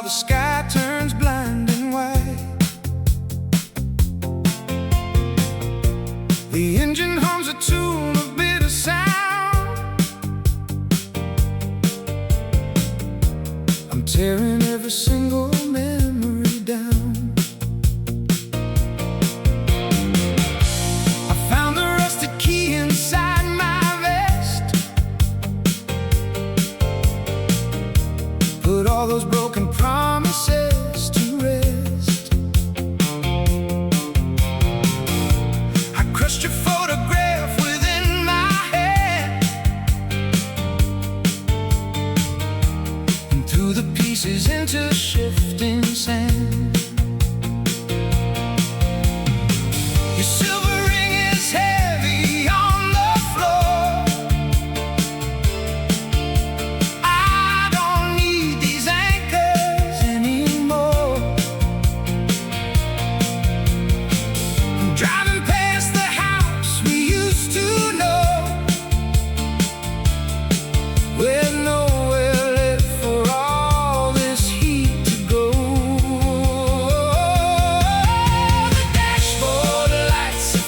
the sky turns blinding white. The engine hums a tune of bitter sound. I'm tearing every single memory down. I found the rusted key inside my vest. Put all those broken promises to rest. I crushed your photograph within my head and threw the pieces into shifting sand. Your silver ring is heavy on the floor. I don't need these anchors anymore. I'm driving past the house we used to know, with nowhere left for all this heat to go. The dashboard lights are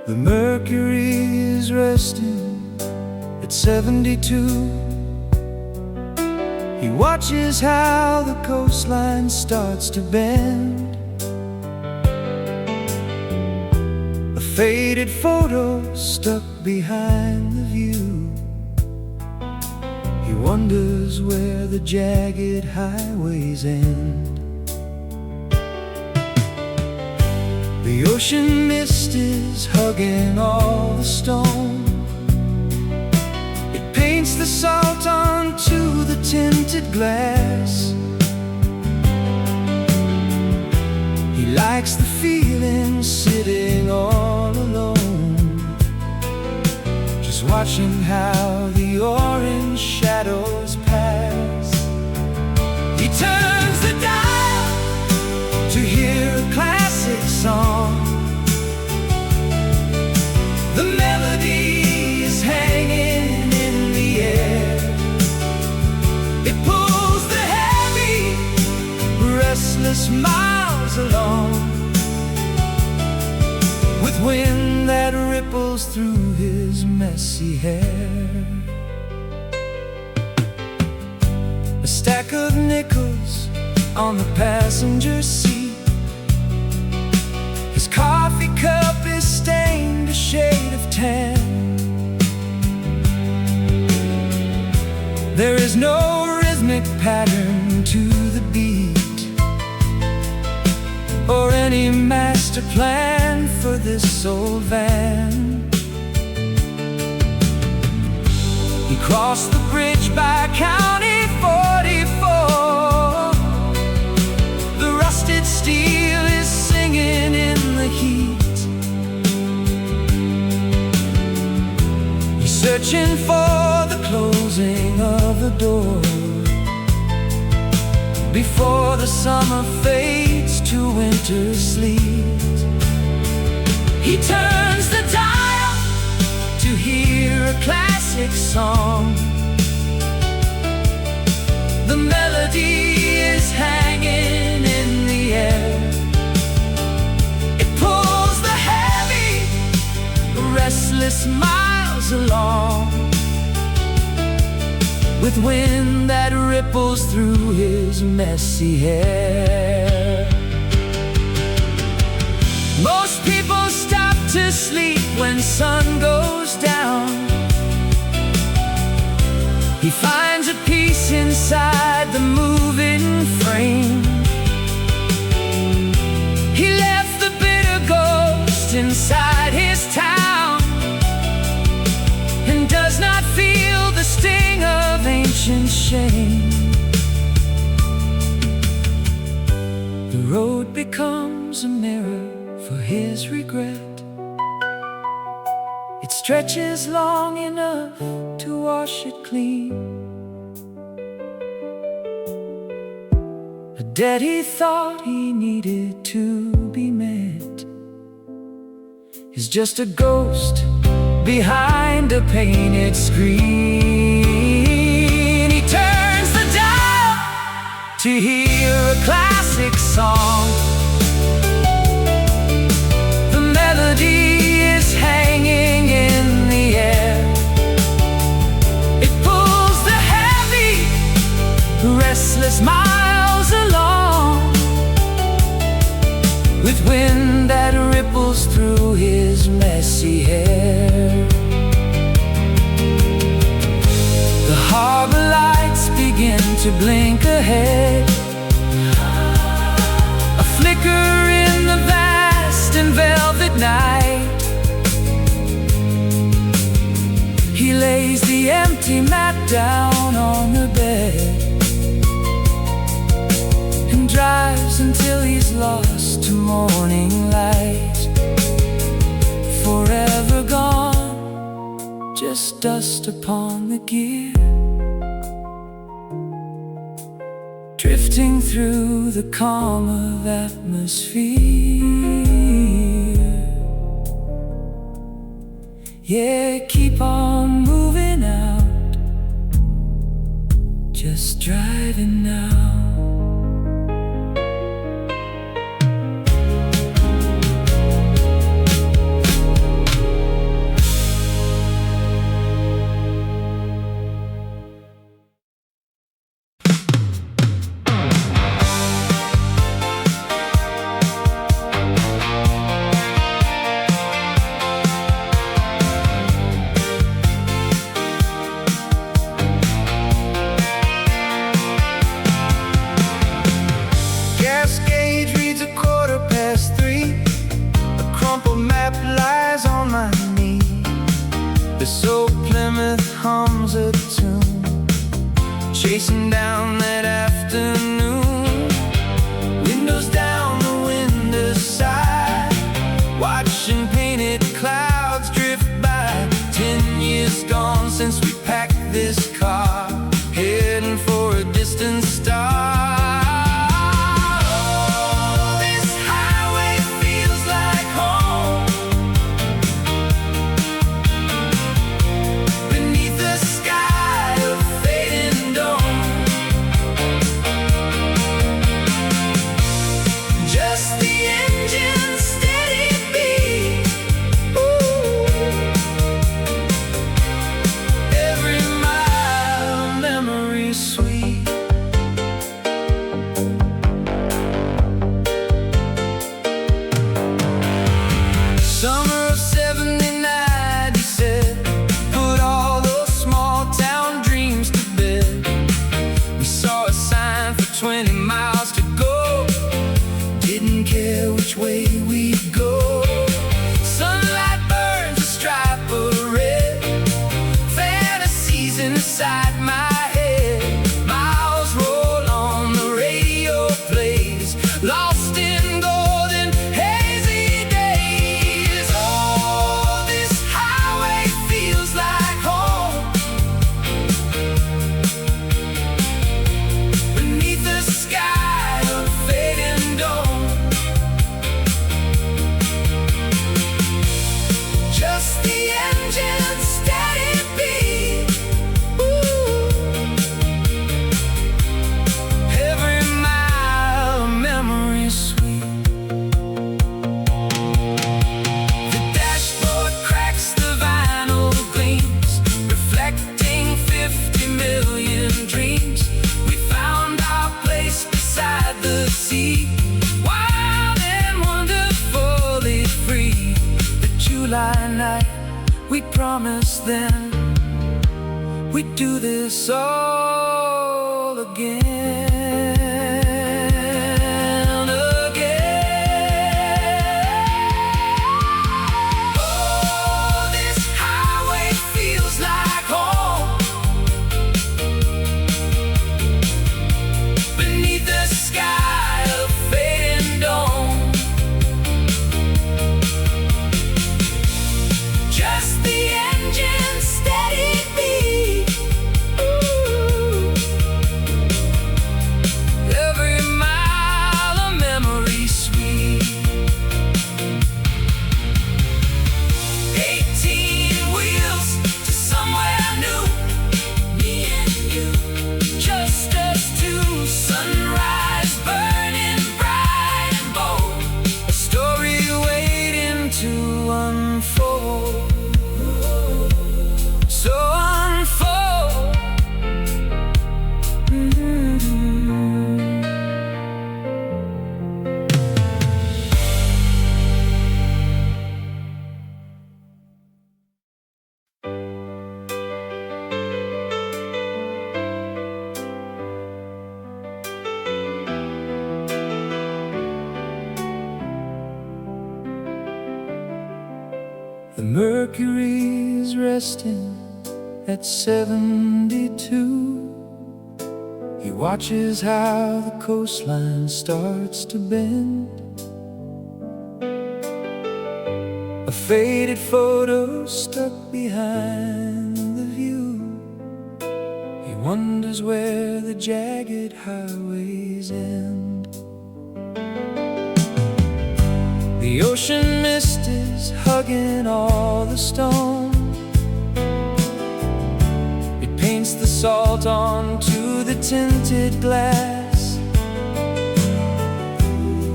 The mercury is resting at 72. He watches how the coastline starts to bend. A faded photo stuck behind the view. He wonders where the jagged highways end. The ocean mist is hugging all the stone. It paints the salt onto the tinted glass. He likes the feeling sitting all alone, just watching how the orange shadows pass. He turns the dial to hear a classic song. The melody is hanging in the air. It pulls the heavy, restless miles along, with wind that ripples through his messy hair. A stack of nickels on the passenger seat. His coffee cup is stained a shade of tan. There is no rhythmic pattern to the beat, or any master plan for this old van. He crossed the bridge by County 44. The rusted steel is singing in the heat. He's searching for the closing of the door before the summer fades to winter sleet. He turns the dial to hear a classic song. The melody is hanging in the air. It pulls the heavy, restless miles along, with wind that ripples through his messy hair. Most people stop to sleep when sun goes down. He finds a peace inside the moving frame. He left the bitter ghost inside his town, and does not feel the sting of ancient shame. The road becomes a mirror for his regret. It stretches long enough to wash it clean. A debt he thought he needed to be met is just a ghost behind a painted screen. He turns the dial to hear a classic song. The melody is hanging in the air. It pulls the heavy, restless miles along, with wind that ripples through his messy hair. The harbor lights begin to blink ahead, a flicker in the vast and velvet night. He lays the empty map down on the bed and drives until he's lost to morning light. Forever gone, just dust upon the gear, drifting through the calm of atmosphere. Yeah, keep on moving out, just driving now. my knee. This old Plymouth hums a tune, chasing down that afternoon. Windows down the window side, watching painted clouds drift by. 10 years gone since we packed this car, heading for a distant star. Summer of 79, he said, put all those small town dreams to bed. We saw a sign for 20 miles to go, didn't care which way we'd go. Sunlight burns a stripe of red, fantasies inside my head. Miles roll on, the radio plays, lost in golden hazy days. Oh, this highway feels like home, beneath the sky of fading dawn. Just the engine steady beat. Ooh. Every mile of memory sweet. The dashboard cracks, the vinyl gleams, reflecting 50 million dreams. We found our place beside the sea, wild and wonderfully free. The July night, we promised then we'd do this all again. Oh, this highway feels like home, beneath the sky of fading dawn. Just the engine steady beat. Ooh. Every mile of memory sweet. 18 wheels to somewhere new, me and you, just us two. Sunrise burning bright and bold, a story waiting to unfold. So unfold. The Mercury's resting at 72. He watches how the coastline starts to bend. A faded photo stuck behind the view. He wonders where the jagged highways end. The ocean mist is hugging all the stone. It paints the salt onto the tinted glass.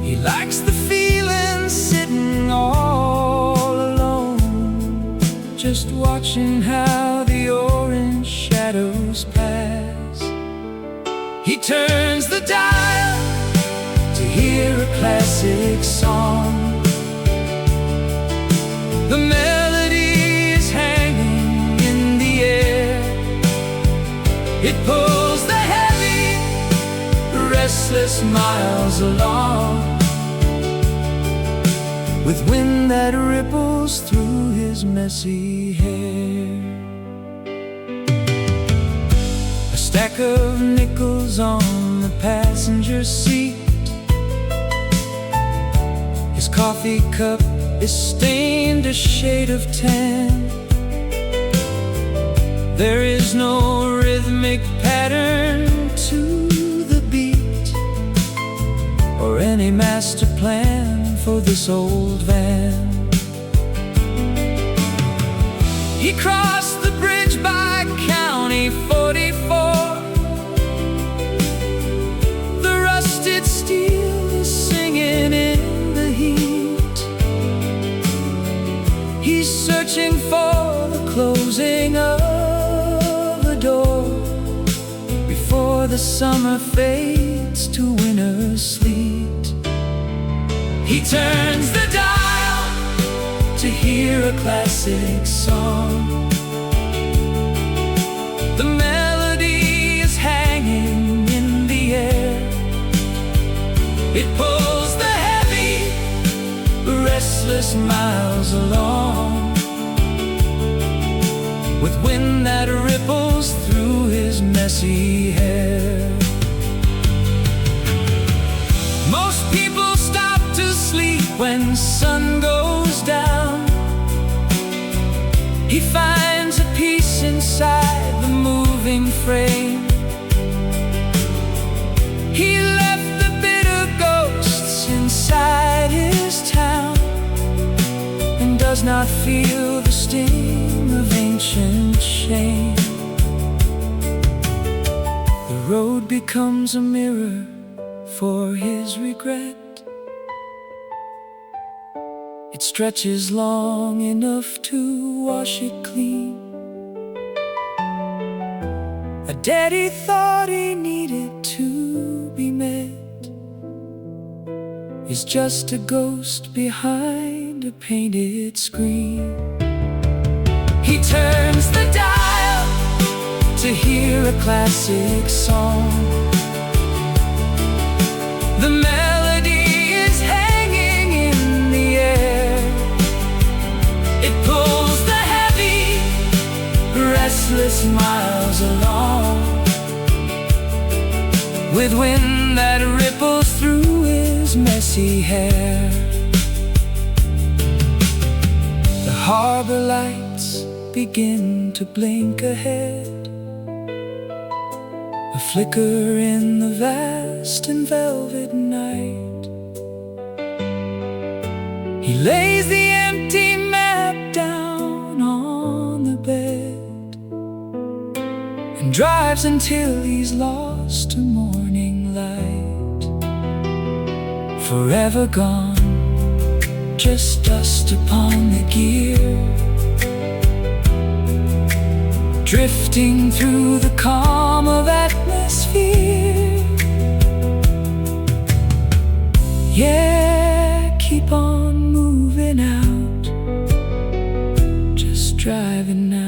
He likes the feeling sitting all alone, just watching how the orange shadows pass. He turns the dial to hear a classic song. The melody is hanging in the air. It pulls the heavy, restless miles along, with wind that ripples through his his messy hair. A stack of nickels on the passenger seat. His coffee cup is stained a shade of tan. There is no rhythmic pattern to the beat, or any master plan for this old van. He crossed the bridge by County 44. The rusted steel is singing in the heat. He's searching for the closing of a door before the summer fades to winter sleet. He turns the dial to hear a classic song. The melody is hanging in the air. It pulls the heavy, restless miles along, with wind that ripples through his messy hair. Most people stop to sleep when sun goes down. He finds a peace inside the moving frame. He left the bitter ghosts inside his town, and does not feel the sting of ancient shame. The road becomes a mirror for his regret. It stretches long enough to wash it clean. A debt he thought he needed to be met is just a ghost behind a painted screen. He turns the dial to hear a classic song. The melody is hanging in the air. It pulls the heavy, restless miles along, with wind that ripples through his messy hair. The harbor lights begin to blink ahead, a flicker in the vast and velvet night. He lays the empty map down on the bed and drives until he's lost to morning light. Forever gone, just dust upon the gear, drifting through the calm of atmosphere. Yeah, keep on moving out, just driving now.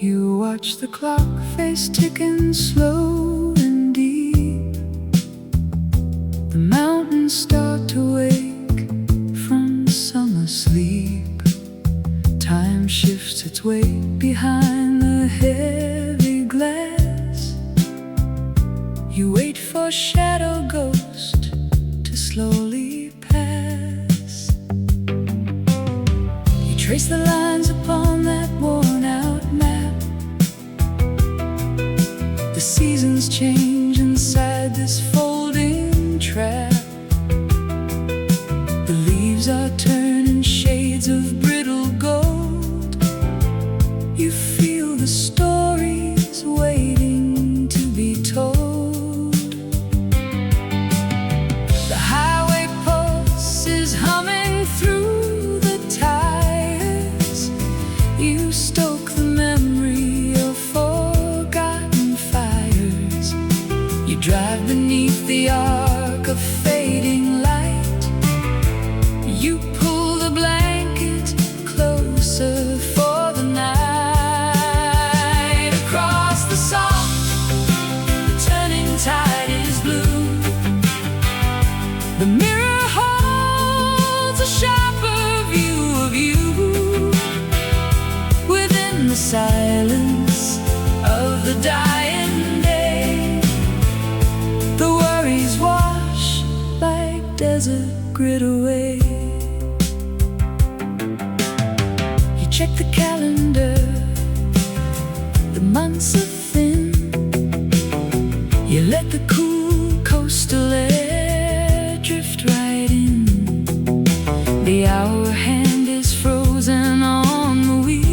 You watch the clock face ticking slow and deep. The mountains start to wake from summer sleep. Time shifts its weight behind the heavy glass. You wait for shadow ghost to slowly pass. You trace the lines upon that worn out map. The seasons change inside this folding trap. The leaves are turning shades of brittle gold. You feel the stories waiting to be told. The highway pulse is humming through the tires. silence of the dying day. The worries wash like desert grit away. You check the calendar, the months are thin. You let the cool coastal air drift right in. The hour hand is frozen on the wheel.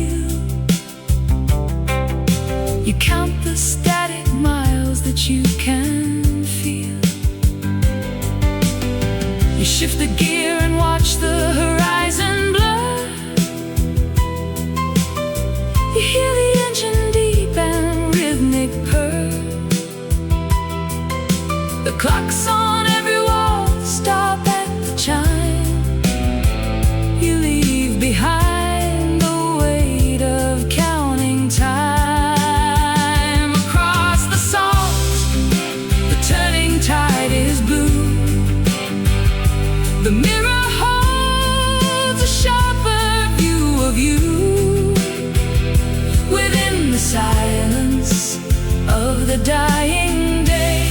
You count the static miles that you can feel. You shift the gear and watch the horizon blur. You hear the engine deep and rhythmic purr. The clocks on every wall stop at the chime. You leave behind the weight of counting time. Across the salt, the turning tide is blue. The mirror holds a sharper view of you. Within the silence of the dying day,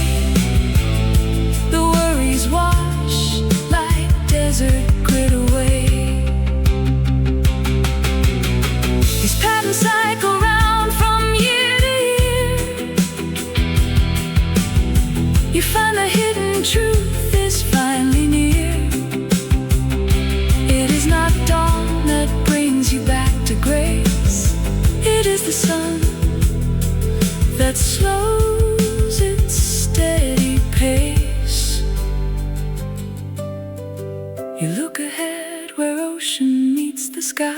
the worries wash like desert grit away. These patterns cycle round from year to year. You find the hidden truth is finally near. It is not dawn that brings you back to grace. It is the sun that slows its steady pace. You look ahead where ocean meets the sky.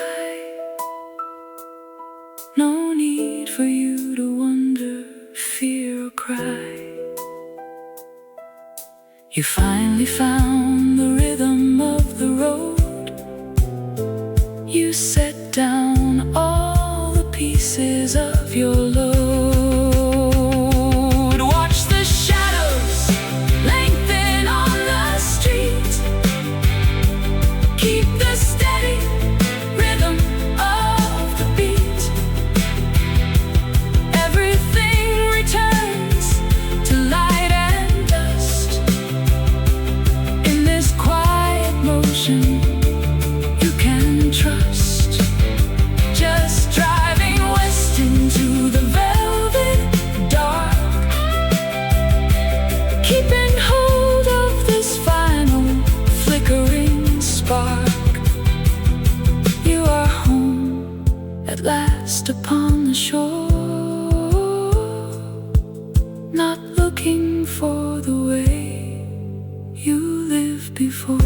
No need for you to wonder, fear or cry. You finally found the rhythm of the road. You set down all the pieces of your load. Watch the shadows lengthen on the street. Keep the steady rhythm of the beat. Everything returns to light and dust. In this quiet motion you can trust. Just driving west into the velvet dark, keeping hold of this final flickering spark. You are home at last upon the shore, not looking for the way you lived before.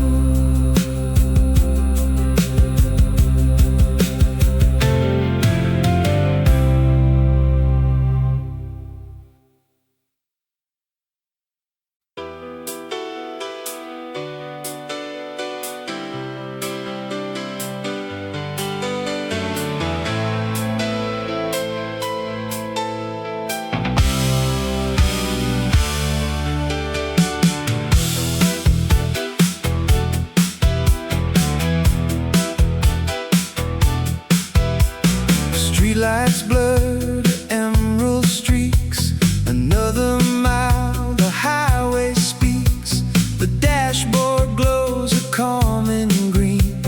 Streetlights blurred emerald streaks. Another mile, the highway speaks. The dashboard glows a calming green,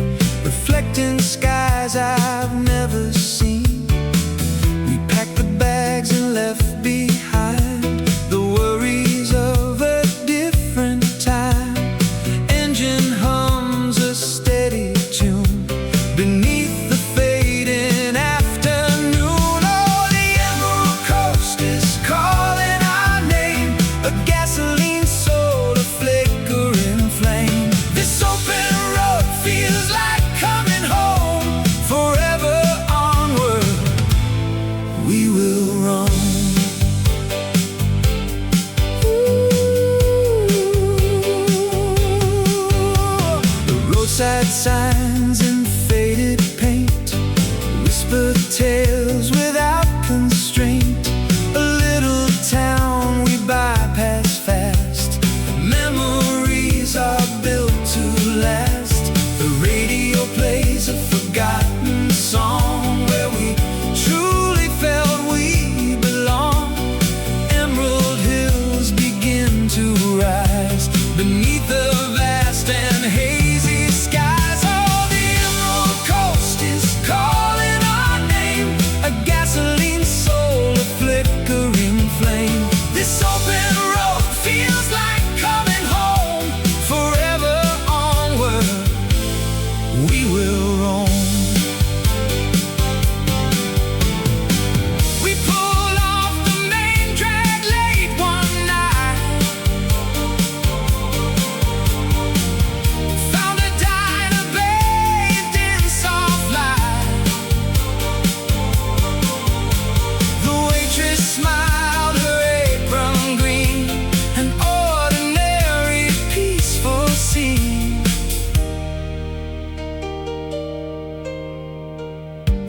reflecting skies I've never seen. We packed the bags and left behind the worries of a different time. Engine hums a steady tune beneath the fading afternoon. Oh, the Emerald Coast is calling our name, a gasoline soda flickering flame. This open road feels like coming home. Forever onward we will roam.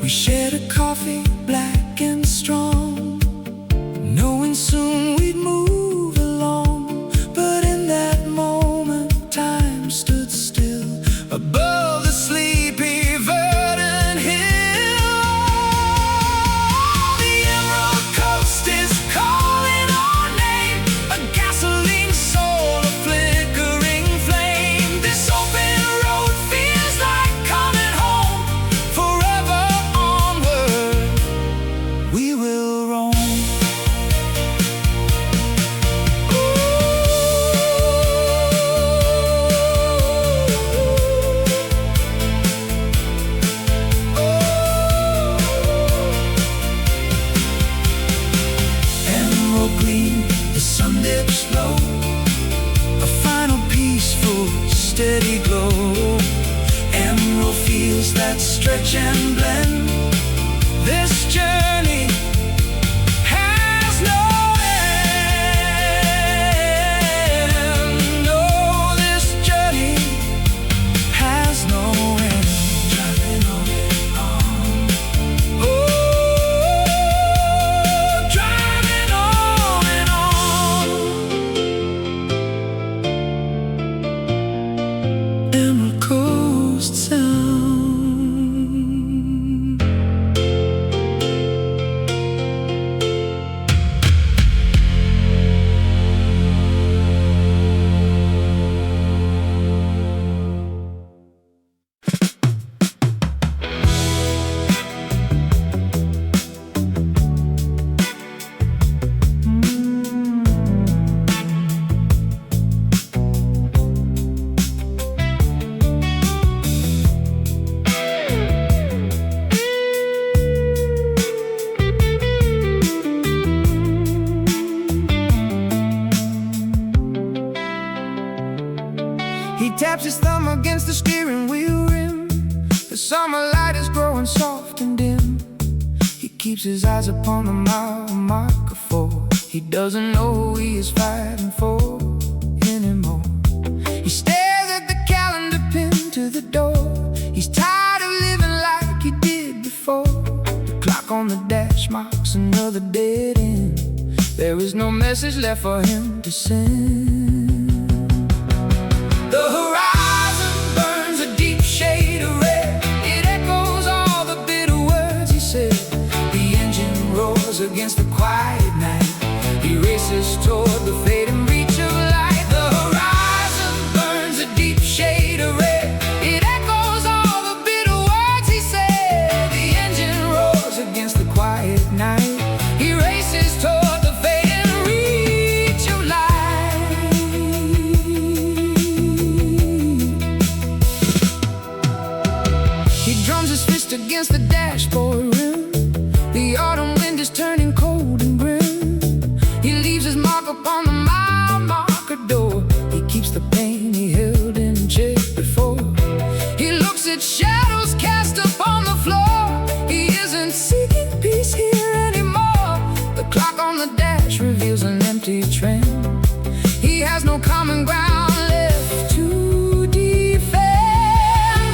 We shared a coffee, black and strong, knowing soon we'd move along. But in that moment, time stood still above the sleepy verdant hill. The Emerald Coast is calling our name, a gasoline soul, a flickering flame. This open road feels like coming home. Forever onward, we will roam. Emerald green, the sun dips low, a final peaceful, steady glow. Emerald fields that stretch and blend. This journey has no end. No, this journey has no end. Driving on and on. Oh, driving on and on. Emerald Coast Sound. He taps his thumb against the steering wheel rim. The summer light is growing soft and dim. He keeps his eyes upon the mile marker 4. He doesn't know who he is fighting for anymore. He stares at the calendar pinned to the door. He's tired of living like he did before. The clock on the dash marks another dead end. There is no message left for him to send. The horizon burns a deep shade of red. It echoes all the bitter words he said. The engine roars against the quiet night. He races toward the fading reach of light. The horizon burns a deep shade of red. It echoes all the bitter words he said. The engine roars against the quiet night. He races toward the fading reach of light. He drums his fist against the dashboard rim. The autumn wind is turning cold and grim. He leaves his mark upon the mile marker door. He keeps the pain he held in check before. He looks at shadows cast upon the floor. He isn't seeking peace here anymore. The clock on the dash reveals an empty train. He has no common ground left to defend.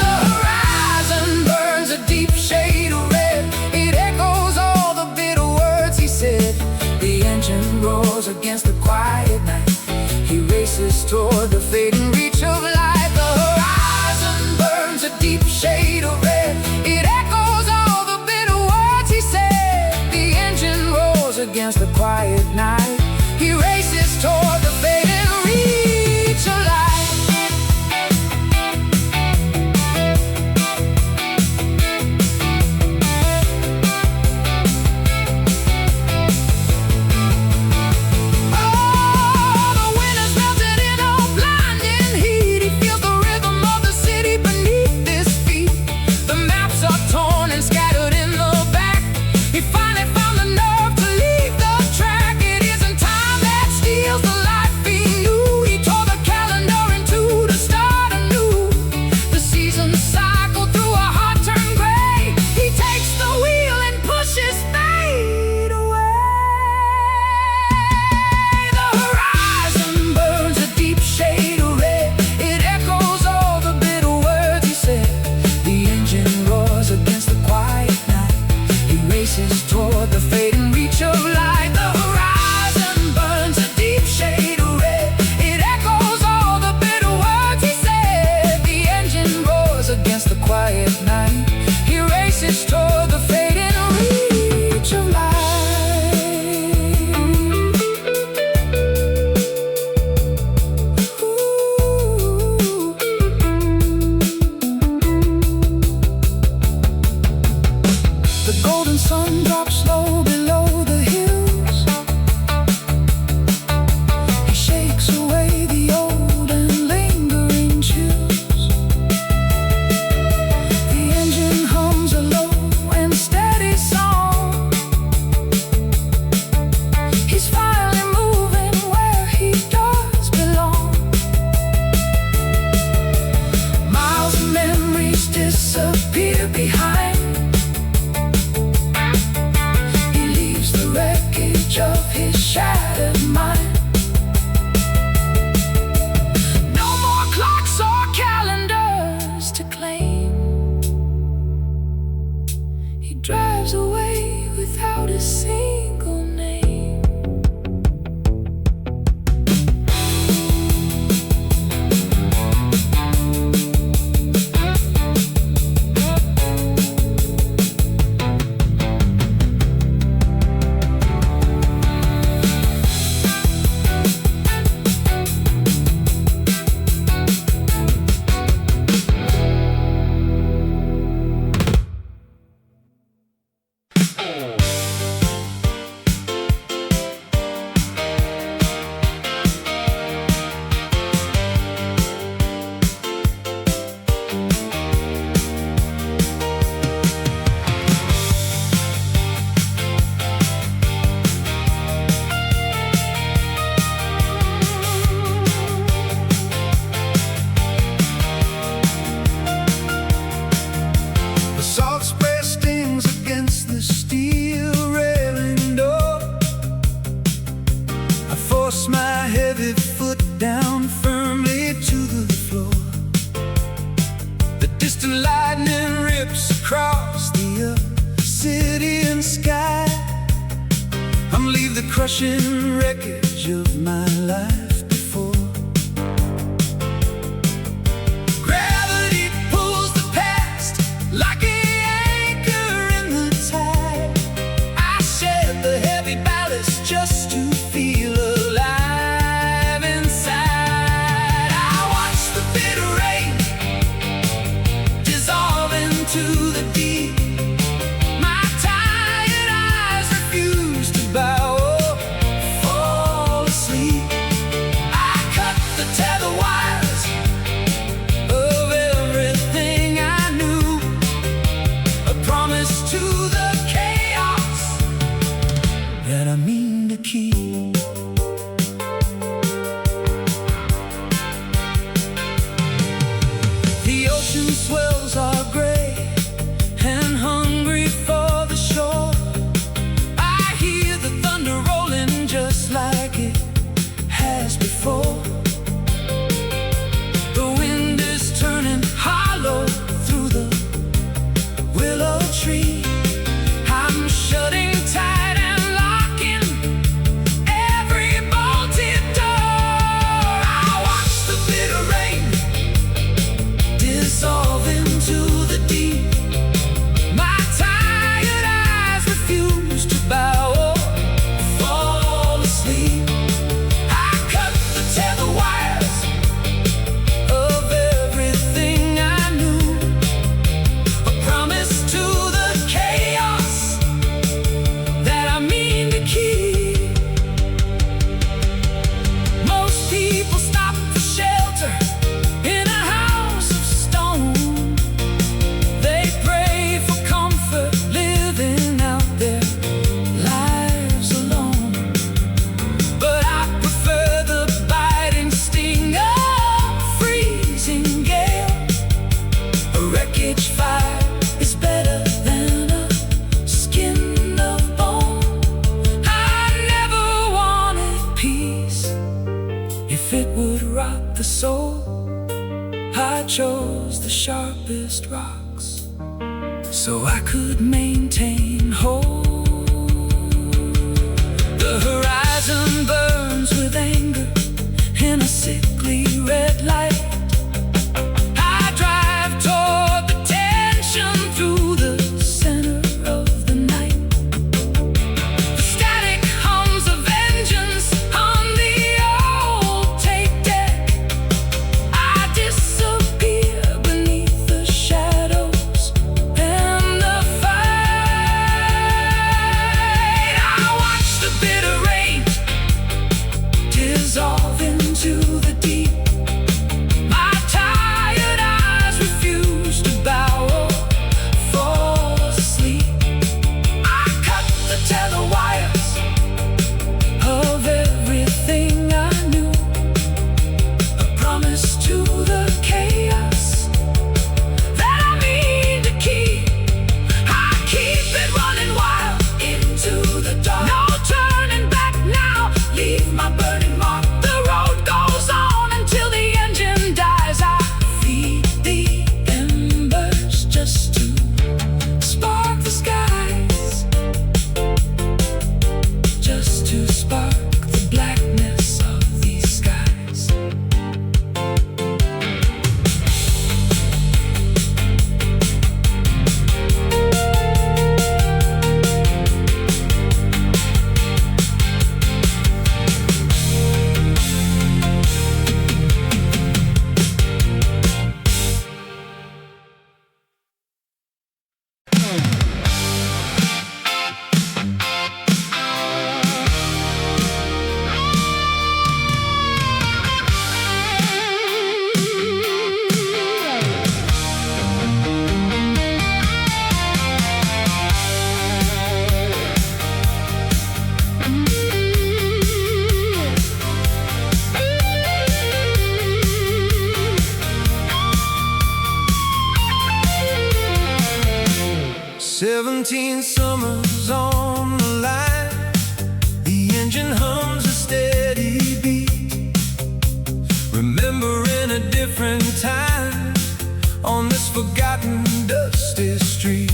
The horizon burns a deep shade of red. It echoes all the bitter words he said. The engine roars against the quiet night. He races toward the fading reach of light. The horizon burns a deep shade of red. It echoes all the bitter words he said. The engine roars against the quiet night. He races toward the fading reach of light. Oh, the wind has melted in a blinding heat. He feels the rhythm of the city beneath his feet. The maps are torn and scattered in the back. He finally found the nerve to leave the track. It isn't time that steals the life he knew. He tore the calendar in two to start anew. The seasons cycle through a heart turned gray. He takes the wheel and pushes fate away. The horizon burns a deep shade of red. It echoes all the bitter words he said. The engine roars against The golden sun drops low below the hills. He shakes away the old and lingering chills. The engine hums a low and steady song. He's finally moving where he does belong. Miles of memories disappear behind. Of his shattered mind. No more clocks or calendars to claim. He drives away without a single name. My heavy foot down firmly to the floor. The distant lightning rips across the obsidian sky. I'm leave the crushing wreckage of my life before. Gravity pulls the past like an anchor in the tide. I shed the heavy ballast just to feel alive inside. I watch the bitter rain dissolve into the deep. My tired eyes refuse to bow or fall asleep. I cut the tether wires of everything I knew, a promise to the chaos that I mean to keep. The ocean swells are gray and hungry for the shore. I hear the thunder rolling just like it has before. The wind is turning hollow through the willow tree. I'm shutting tight and locking every bolted door. I watch the bitter rain dissolve into the deep. My tired eyes refuse to bow or fall asleep. I cut the tether wires of everything I knew, a promise to the chaos that I mean to keep. Most people stop for shelter in a house of stone. They pray for comfort, living out their lives alone. But I prefer the biting sting of freezing gale. A wreckage fire is better than a skin of bone. I never wanted peace if it would rot the soul. I chose the sharpest rocks so I could maintain hope. The horizon burns with anger in a sickly red light. I drive toward the tension through the center of the night. The static hums of vengeance on the old tape deck. I disappear beneath the shadows and the fire. 17 summers on the line, the engine hums a steady beat, remembering a different time on this forgotten dusty street.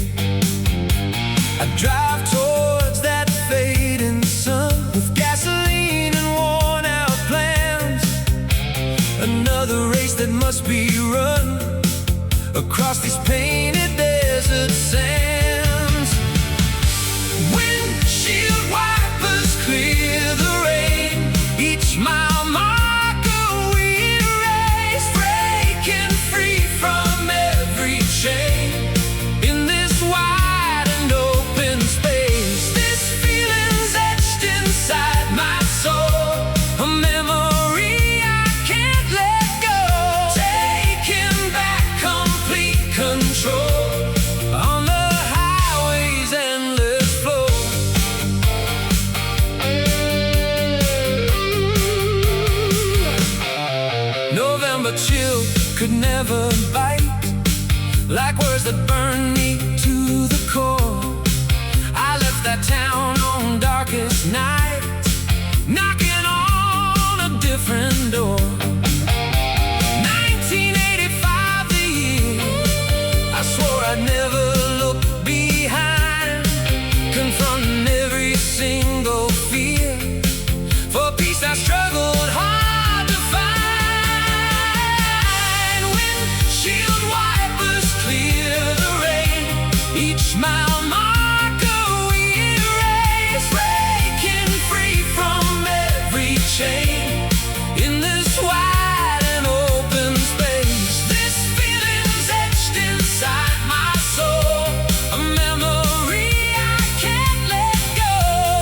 I drive towards that fading sun with gasoline and worn out plans, another race that must be run across these painted desert sands. Windshield wipers clear the rain, each mile marker we erase, breaking free from every chain in this wide and open space. This feeling's etched inside my soul, a memory I can't let go, taking back complete control on the highway's endless flow. November chill could never bite, like words that burn me to the core. I left that town on darkest night, knocking on a different door. 1985 the year, I swore I'd never look behind, confronting every single fear. For peace I struggled hard to find. Windshield wipers clear the rain, each mile marker we erase, breaking free from every chain in this wide and open space. This feeling's etched inside my soul, a memory I can't let go,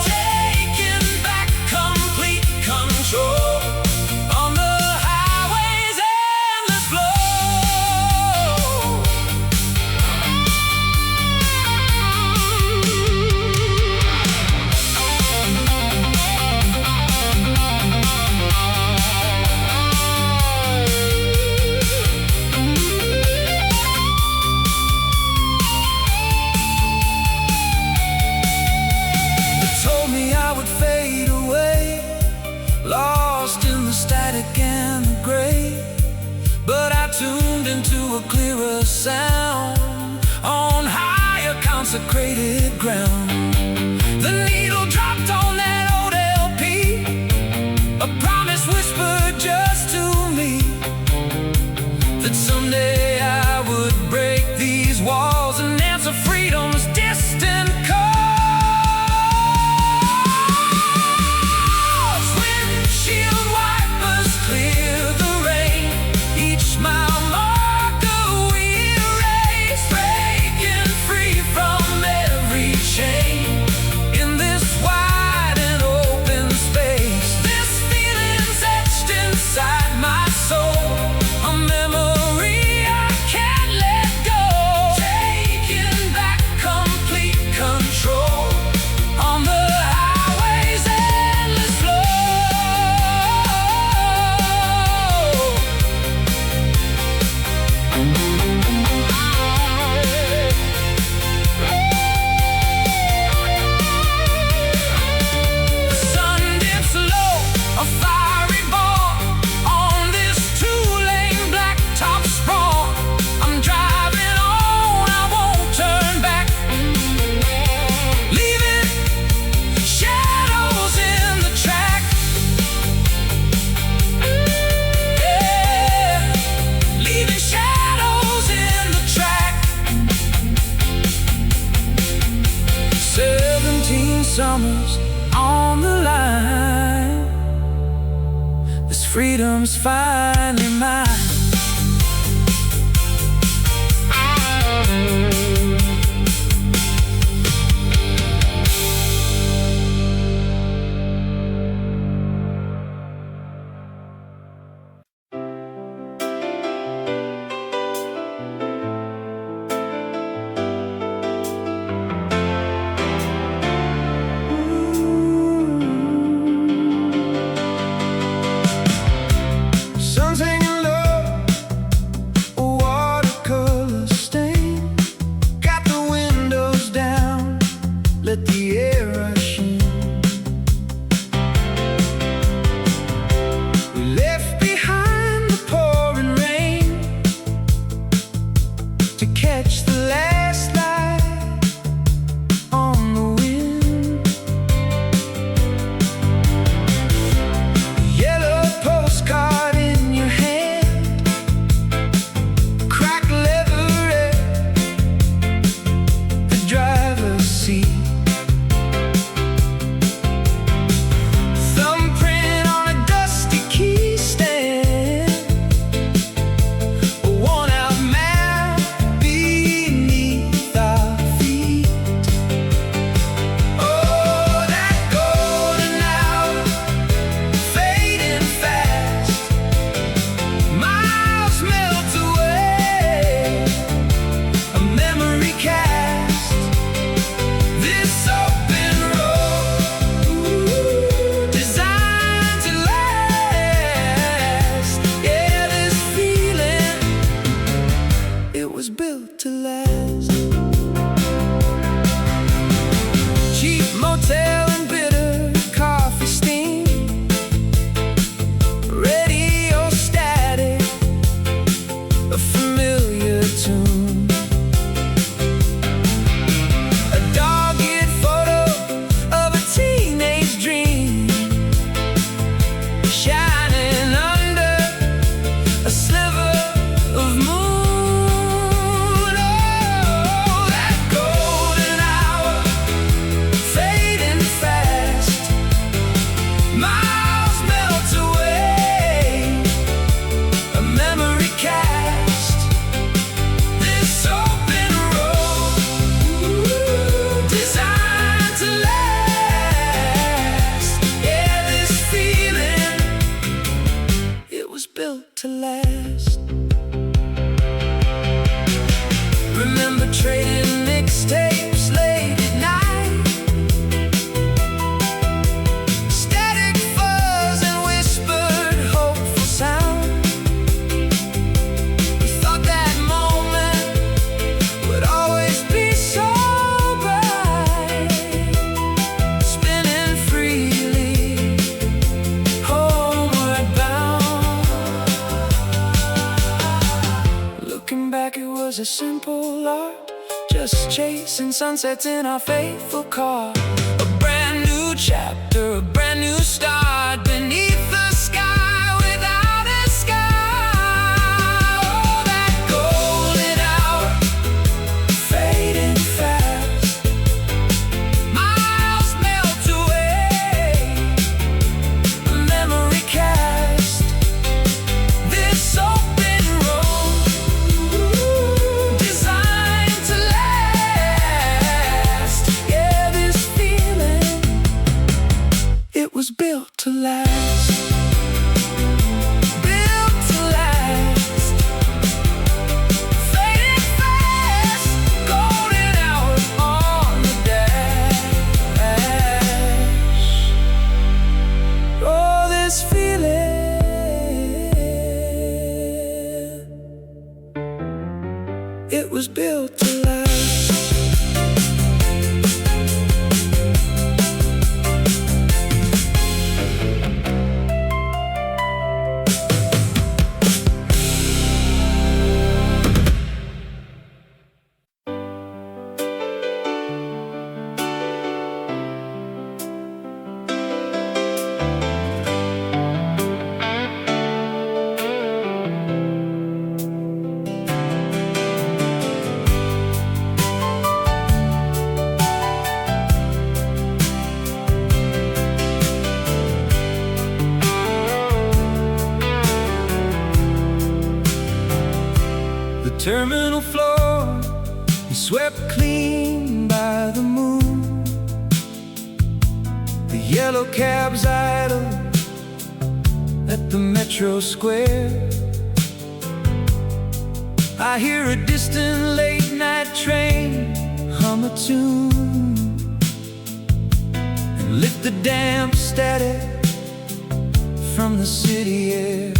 taking back complete control on the highway's endless flow. They told me I would fade away, lost in the static and the gray, but I tuned into a clearer sound on higher consecrated ground. The needle dropped on that old LP, a promise whispered just to me, that someday I would break these walls and answer freedom's distant calls. Windshield wipers clear the rain, each mile marker we erase, breaking free from every chain in this wide and open space. This feeling's etched inside my soul, a memory I can't let go, taking back complete control on the highway's endless flow. The sun dips low, a fiery ball on this two-lane blacktop sprawl. I'm driving on, I won't turn back, leaving shadows in the track. Yeah, leaving shadows in the track. 17 summers on the line, this freedom's finally mine. Sun's hanging low a simple lark, just chasing sunsets in our faithful car. A brand new chapter, a brand new start beneath the sky without a sky. Oh, that golden hour fading fast, miles melt away, a memory cast. This open road designed to last. Yeah, this feeling, it was built to last. Built to last. Fading fast, golden hour on the dash. Oh, this feeling, it was built to last. The terminal floor is swept clean by the moon. The yellow cabs idle at the metro square. I hear a distant late night train hum a tune and lift the damp static from the city air.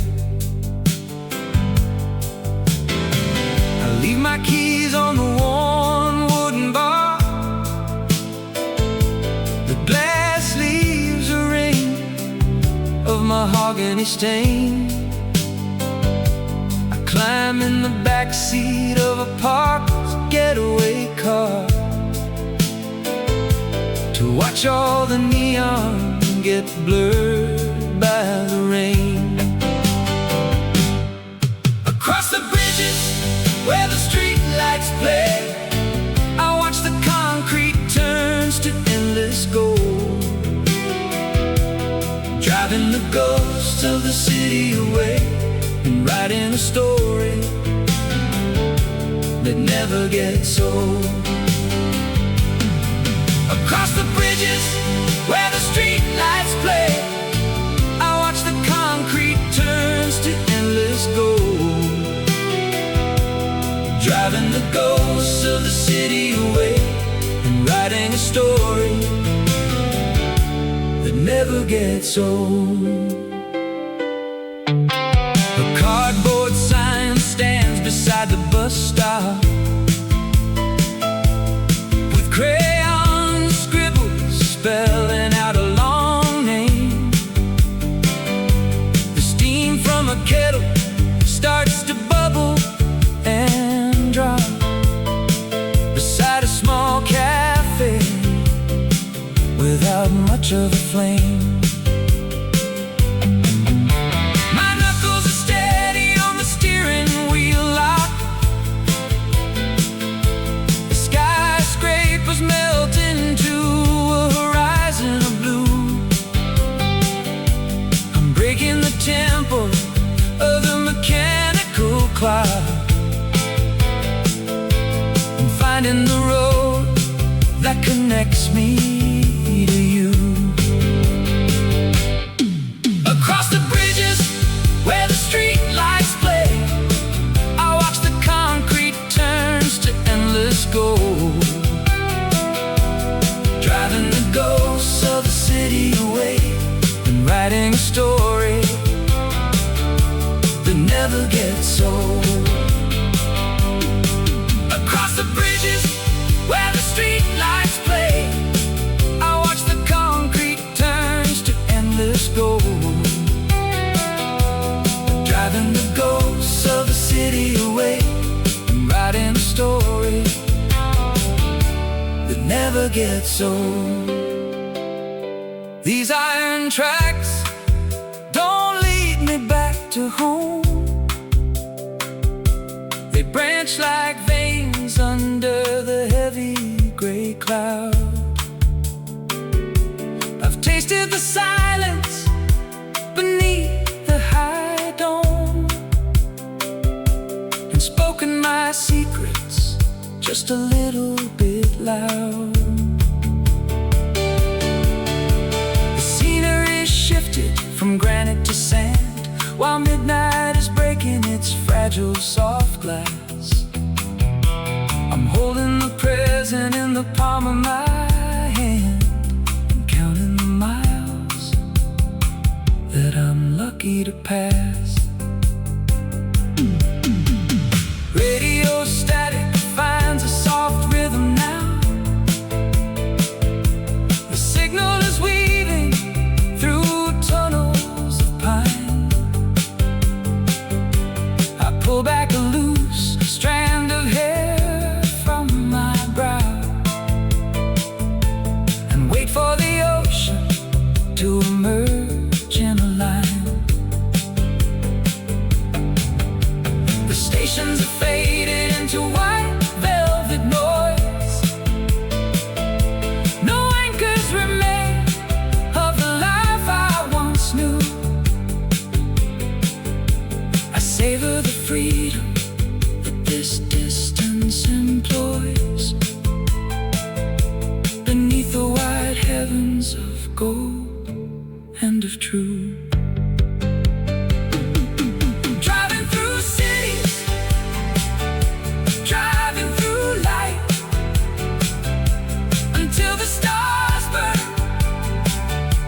Leave my keys on the worn wooden bar. The glass leaves a ring of mahogany stain. I climb in the back seat of a parked getaway car to watch all the neon get blurred by the rain. Across the bridges where the street lights play, I watch the concrete turns to endless gold, driving the ghosts of the city away and writing a story that never gets old. Across the bridges where the street lights play, I watch the concrete turns to endless gold, driving the ghosts of the city away and writing a story that never gets old. A cardboard sign stands beside the bus stop with crayons scribbled, spelling out a long name. The steam from a kettle starts to bubble and drop beside a small cafe without much of a flame. My knuckles are steady on the steering wheel lock. The skyscrapers melt into a horizon of blue. I'm breaking the tempo of the mechanical clock, finding the road that connects me to you. Across the bridges where the street lights play, I watch the concrete turns to endless gold, driving the ghosts of the city away and writing a story that never gets old. Across the bridges where the street lights play, never gets old. These iron tracks don't lead me back to home. They branch like veins under the heavy gray cloud. I've tasted the silence beneath the high dome, and spoken my secrets just a little bit loud. The scenery shifted from granite to sand, while midnight is breaking its fragile soft glass. I'm holding the present in the palm of my hand, and counting the miles that I'm lucky to pass. Radio static finds a soft rhythm now. The signal is weaving through tunnels of pine. I pull back a loose strand of hair from my brow, and wait for the ocean to emerge in a line. The stations are faded into white velvet noise. No anchors remain of the life I once knew. I savor the freedom that this distance employs, beneath the wide heavens of gold and of true. Driving through cities, driving through light, until the stars burn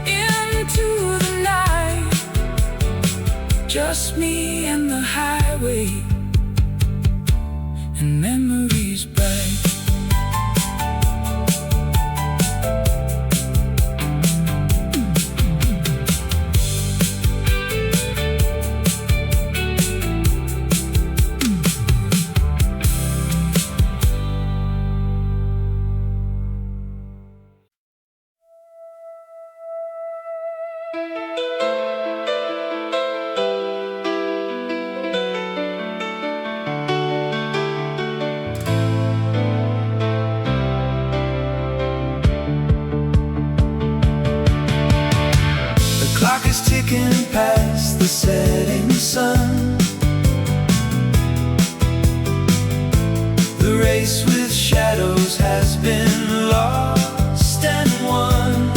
into the night. Just me and the highway, and memories bright. The clock is ticking past the setting sun. The race with shadows has been lost and won.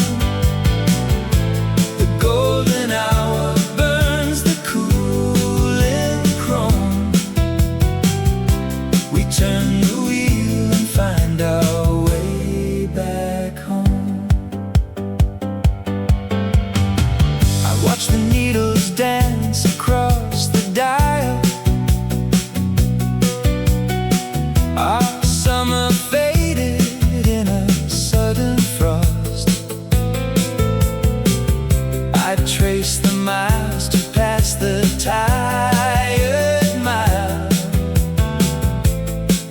The golden hour burns the cooling chrome. We turn the wheel and find our way back home. I watch the needles dance across the dial. Our summer faded in a sudden frost. I trace the miles to pass the tired mile,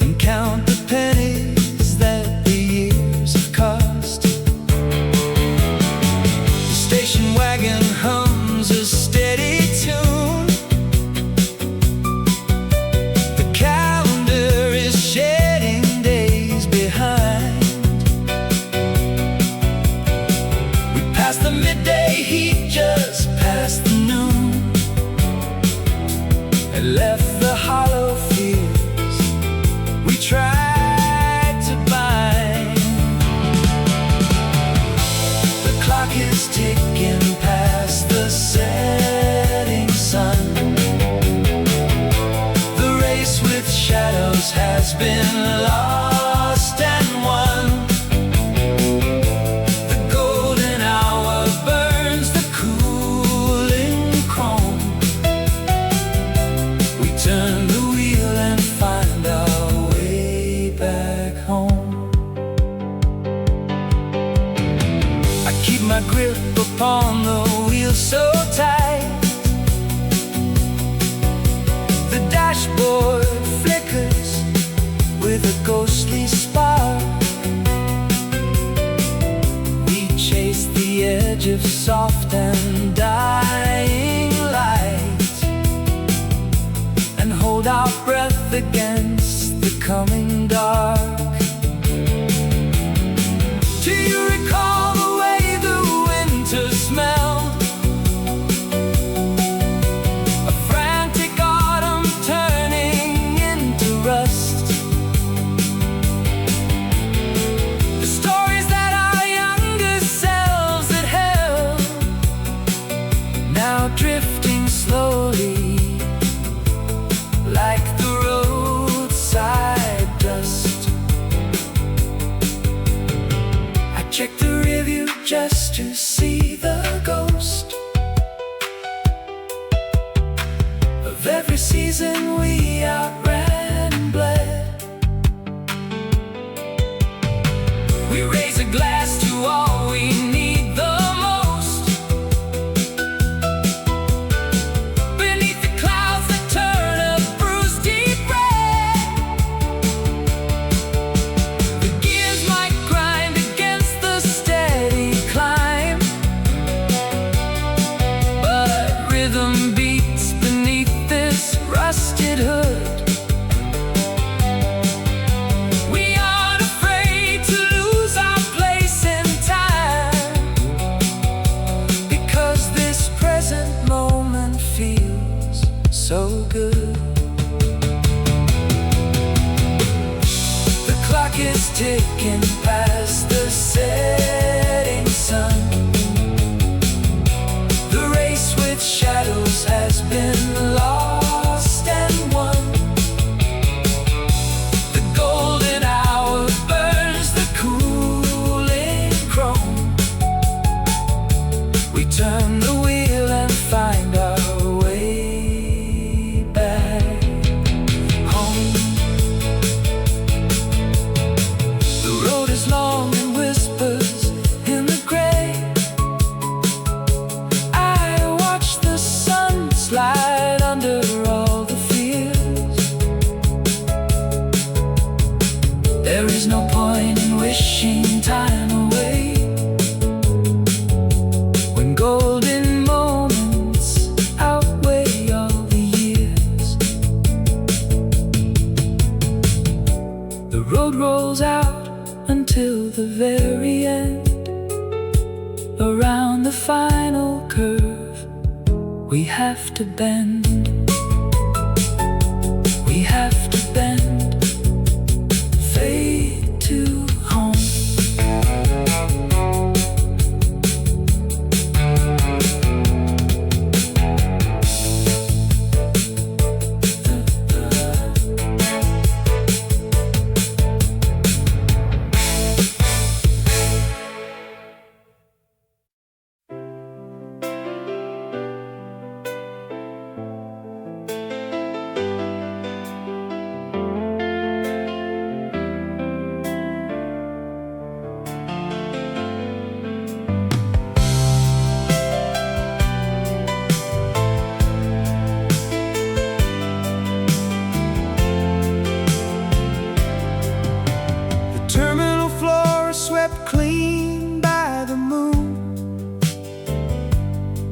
and count the pennies that the years have cost. The station wagon hums a steady tune. The calendar is shedding days behind. We passed the midday heat just past the noon, and left the hollow fields we tried to bind. The clock is ticking past the setting sun. The race with shadows has been lost and won. The golden hour burns the cooling chrome. We turn the wheel and find our way back home. I keep my grip upon the wheel so tight. The dashboard flickers with a ghostly spark. edge of soft and dying light, and hold our breath against the coming dark. Do you recall the way the winter smelled? A frantic autumn turning into rust. The stories that our younger selves had held, now drifting slowly like the roadside dust. I check the review just to see the ghost of every season we outran and bled. We raise a glass to all we need the most, beneath the clouds that turn a bruised deep red. The gears might grind against the steady climb, but rhythm beats beneath this rusted hood. We aren't afraid to lose our place in time, because this present moment feels so good. The clock is ticking past the setting sun. The race with shadows has been lost and won. The golden hour burns the cooling chrome. We turn the wheel and find our way back home. The road is long and whispers in the gray. I watch the sun slide under all the fears. There is no point in wishing time away when golden moments outweigh all the years. The road rolls out until the very end. Around the final curve, we have to bend. We have to bend. Fade to home. The terminal floor is swept clean by the moon.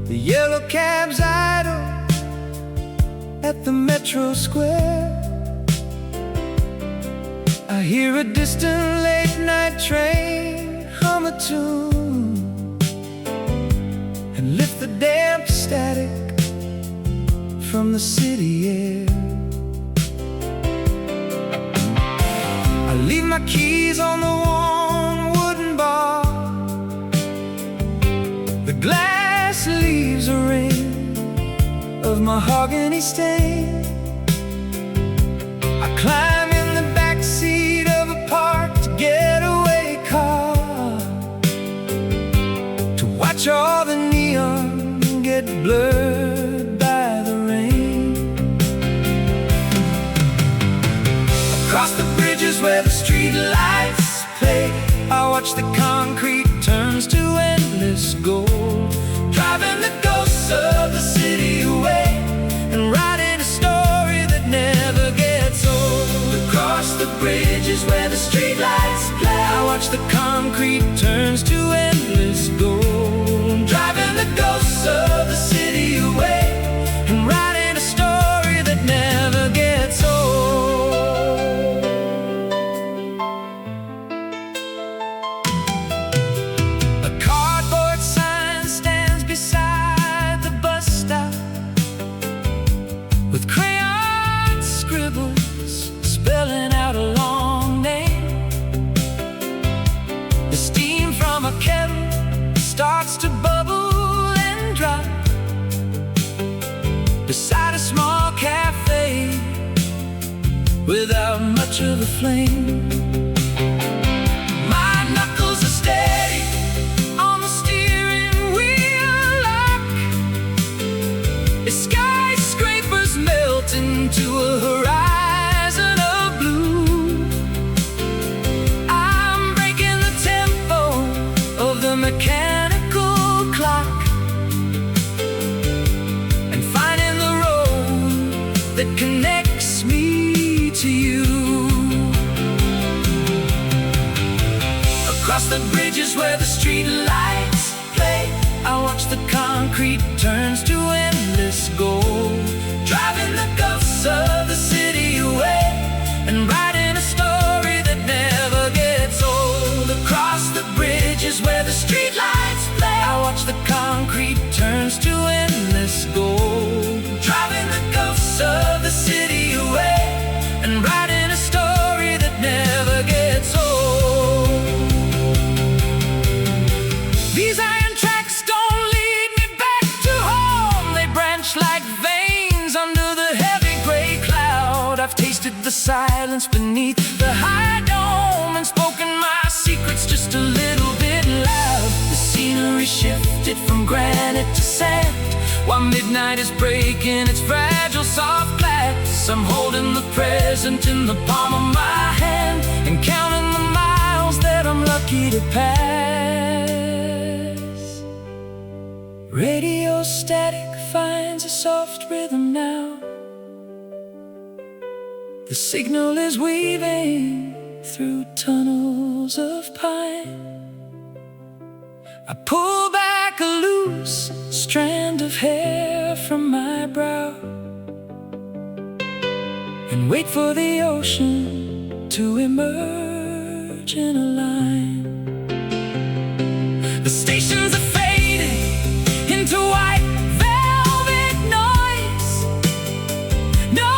The yellow cabs idle at the metro square. I hear a distant late night train hum a tune and lift the damp static from the city air. I leave my keys on the worn wooden bar. The glass leaves a ring of mahogany stain. I climb in the back seat of a parked getaway car to watch all the neon get blurred by the rain. Across the bridges where the street lights play, I watch the concrete turns to endless gold, driving the ghosts of the city away and writing a story that never gets old. Across the bridges where the street lights play, I watch the concrete turns to endless gold, The steam from a kettle starts to bubble and drop beside a small cafe without much of a flame. My knuckles are steady on the steering wheel lock as skyscrapers melt into a horizon of blue. I'm breaking the tempo of the mechanical clock and finding the road that connects me to you. Across the bridges where the street lights play, I watch the concrete turns to endless gold, driving the ghosts of the city away and writing a story that never gets old. Across the bridges where the street lights play, I watch the concrete turns to endless gold, driving the ghosts of the city away and writing a story that never gets old. These iron tracks don't lead me back to home. They branch like veins under the heavy gray cloud. I've tasted the silence beneath the high dome and spoken my secrets just a little bit loud. The scenery shifted from granite to sand while midnight is breaking its fragile soft glass. I'm holding the present in the palm of my hand and counting the miles that I'm lucky to pass. Radio static finds a soft rhythm now. The signal is weaving through tunnels of pine. I pull back a loose strand of hair from my brow and wait for the ocean to emerge in a line. The stations are fading into white velvet noise. No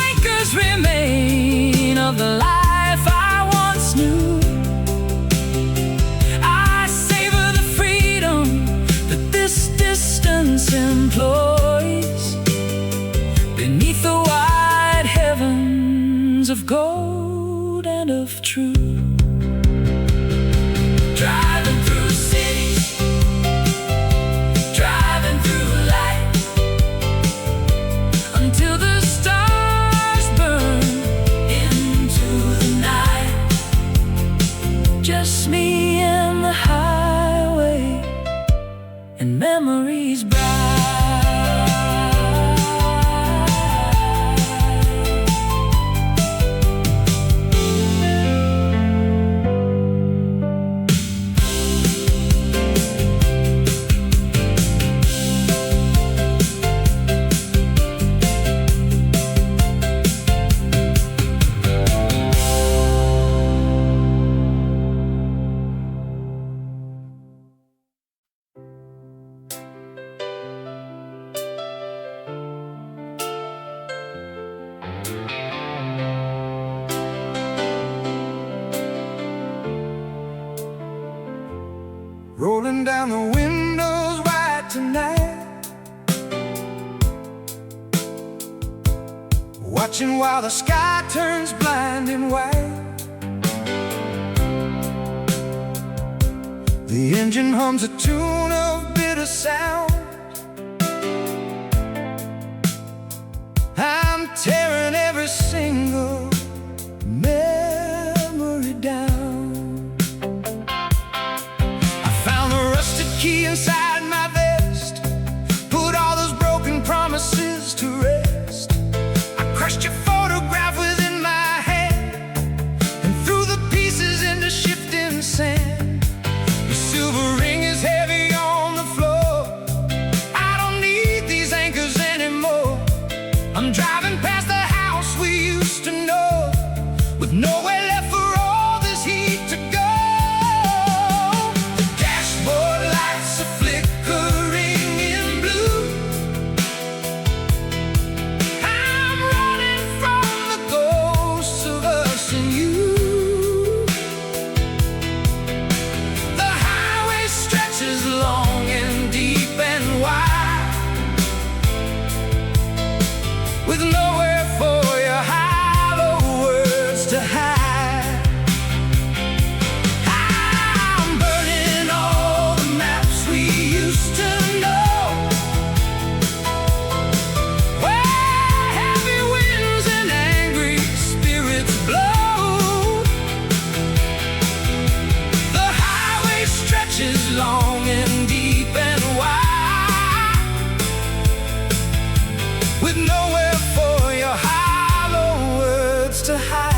anchors remain of the life I once knew. I savor the freedom that this distance employs beneath the wide heavens of gold and of truth. Driving through cities, driving through light, until the stars burn into the night. Just me and the highway and memories bright. Rolling down the windows white tonight, watching while the sky turns blinding white. The engine hums a tune of bitter sound. I'm tearing every single memory down. I found the rusted key inside my vest, put all those broken promises to rest. I crushed your photograph within my hand and threw the pieces into shifting sand. The silver ring is heavy on the floor. I don't need these anchors anymore. I'm driving past the house we used to know, with nowhere left for all this heat to go. The dashboard lights are flickering. long and deep and wide, with nowhere for your hollow words to hide. I'm burning all the maps we used to know, where heavy winds and angry spirits blow. The highway stretches long and deep and wide, with nowhere for your hollow words to hide.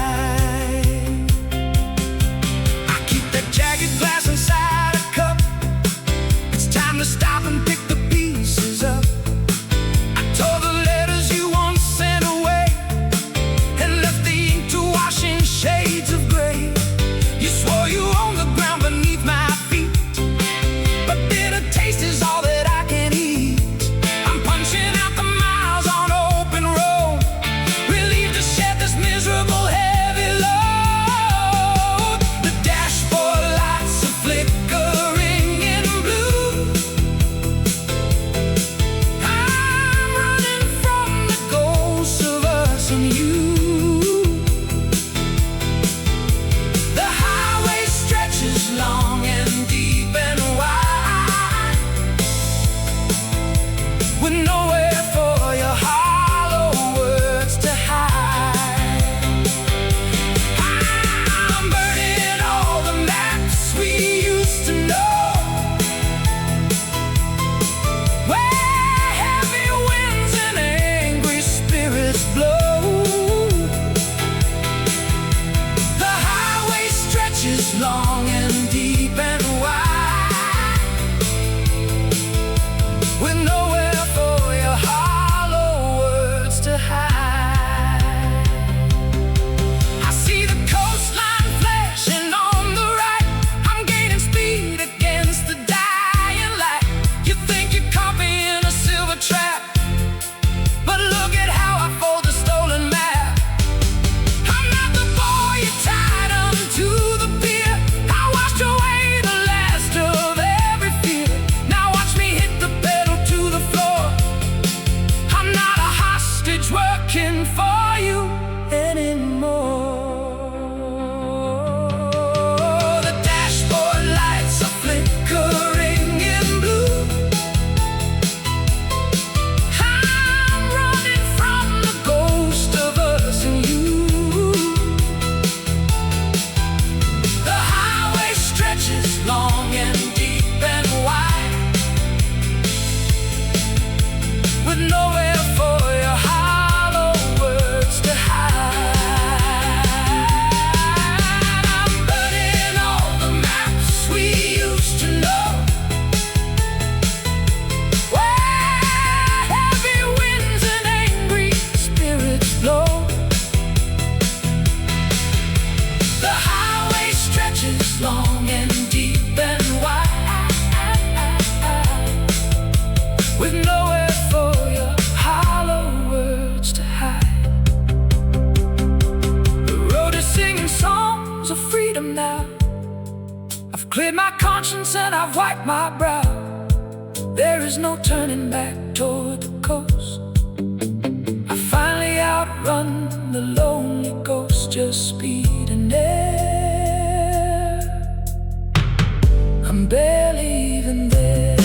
I keep that jagged glass inside a cup. It's time to stop and pick the pieces up. I tore the letters you once sent away and left the ink to wash in shades of gray. You swore you owned the ground beneath my feet, but bitter taste is all that I can eat. I'm punching out the miles on open road, relieved to shed this miserable heavy load. The dashboard lights are flickering in blue. I'm running from the ghosts of us and you. The highway stretches long and deep and wide, with nowhere for your hollow words to hide. I'm burning all the maps we used to know, where heavy winds and angry spirits blow. The highway stretches long and deep and wide, with nowhere for your hollow words to hide. I see the coastline flashing on the right. I'm gaining speed against the dying light. You think you caught me in a silver trap, but look at how I fold the stolen map. I'm not the boy you tied onto the pier. I washed away the last of every fear. Now watch me hit the pedal to the floor. I'm not a hostage working for you anymore. The dashboard lights are flickering in blue. I'm running from the ghost of us and you. The highway stretches long and deep and wide, with nowhere for your hollow words to hide. I'm burning all the maps we used to know, where heavy winds and angry spirits blow. The highway stretches long and deep and wide, with nowhere for your hollow words to hide. The road is singing songs of freedom now. I've cleared my conscience and I've wiped my brow. There is no turning back toward the coast. I finally outrun the lonely ghost, just speed and air. I'm barely even there.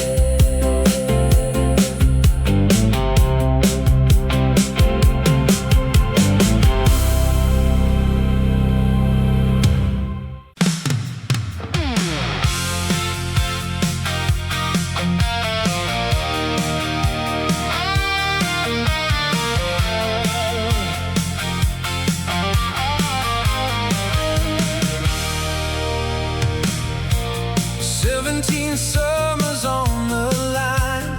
Summers on the line,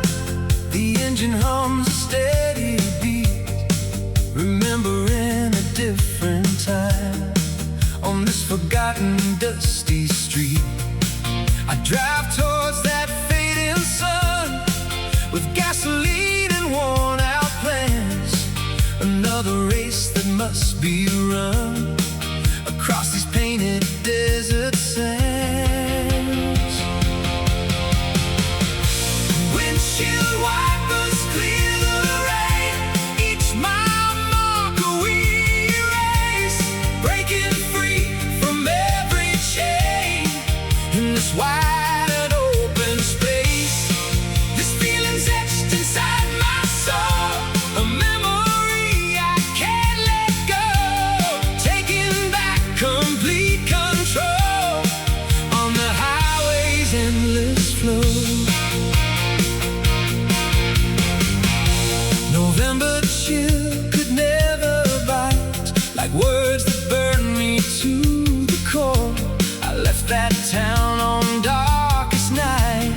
the engine hums a steady beat, remembering a different time on this forgotten dusty street. I drive towards that fading sun with gasoline and worn out plans, another race that must be run across these painted desert sands. this wide and open space. This feeling's etched inside my soul, a memory I can't let go, taking back complete control on the highway's endless flow. November chill could never bite like words that burn me to the core. I left that town on darkest night,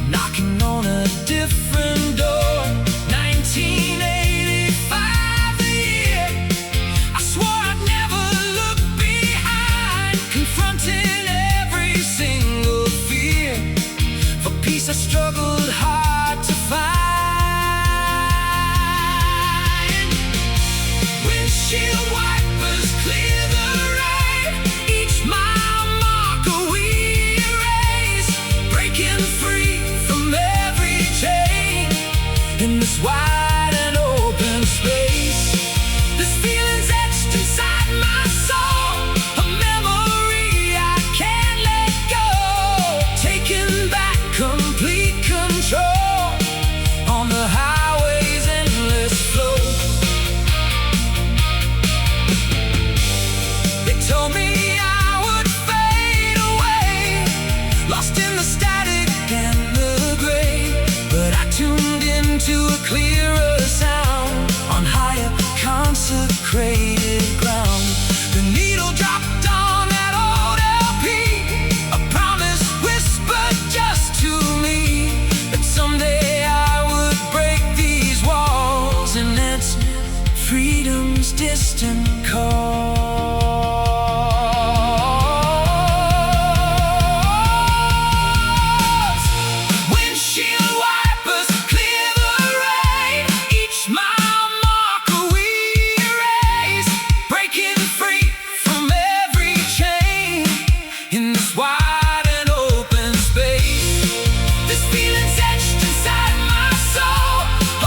knocking on a different door. 1985, the year I swore I'd never look behind, confronting every single fear. For peace I struggled hard to find. Windshield wipers clear the rain, each mile marker we erase, breaking free from every chain in this wide and open space. This feeling's etched inside my soul, a memory I can't let go, taking back complete control on the highway's endless flow. They told me I would fade away, lost in the static and the gray, but I tuned into a clearer sound on higher consecrated ground. The needle dropped on that old LP, a promise whispered just to me that someday I would break these walls and answer freedom's distant call. Windshield wipers clear the rain, each mile marker we erase, breaking free from every chain in this wide and open space. This feeling's etched inside my soul,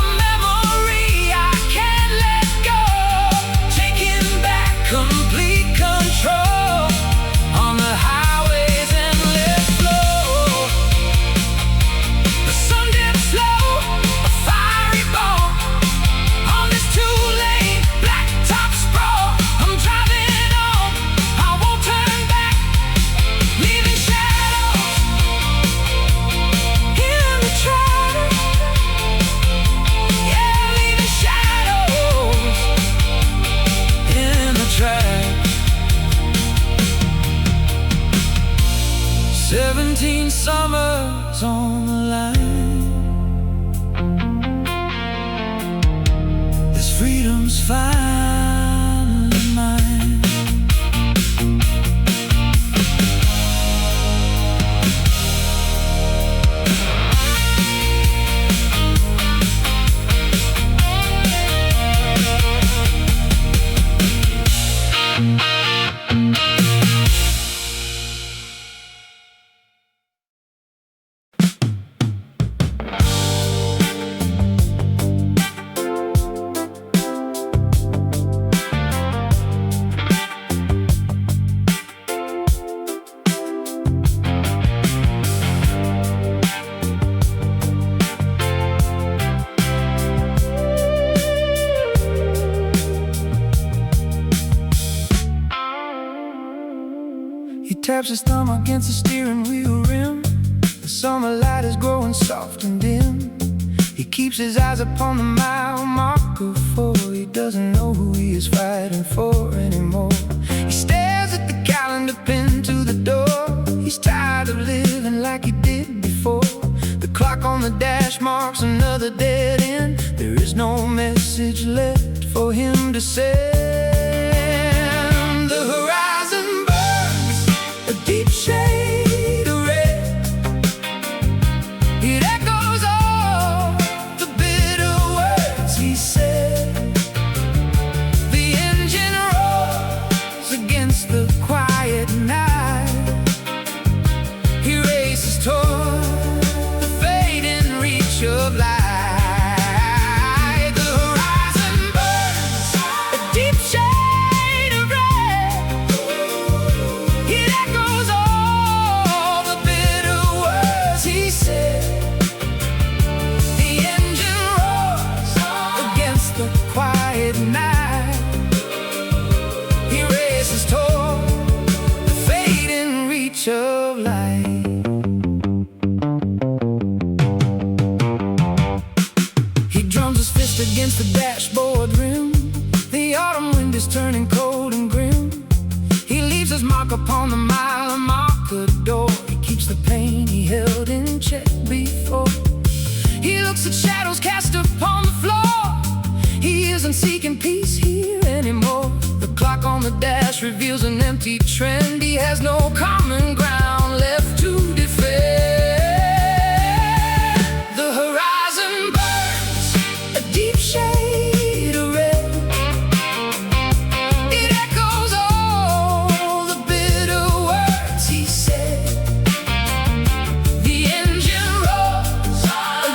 a memory I can't let go, taking back complete control on the highway's endless flow. The sun dips low, a fiery ball on this two-lane blacktop sprawl. I'm driving on, I won't turn back, leaving shadows in the track. Yeah, leaving shadows in the track. 17 summers on the line, this freedom's finally mine. He taps his thumb against the steering wheel rim. The summer light is growing soft and dim. He keeps his eyes upon the mile marker, for he doesn't know who he is fighting for anymore. He stares at the calendar pinned to the door. He's tired of living like he did before. The clock on the dash marks another dead end. There is no message left for him to send. The horizon burns a deep shade of red. It echoes all the bitter words he said. The engine roars against the quiet night. He races toward the fading reach of light. The horizon burns a deep shade light. He drums his fist against the dashboard rim. The autumn wind is turning cold and grim. He leaves his mark upon the mile marker door. He keeps the pain he held in check before. He looks at shadows cast upon the floor. He isn't seeking peace here anymore. The clock on the dash reveals an empty trend. He has no common ground left to defend. The horizon burns a deep shade of red. It echoes all the bitter words he said. The engine roars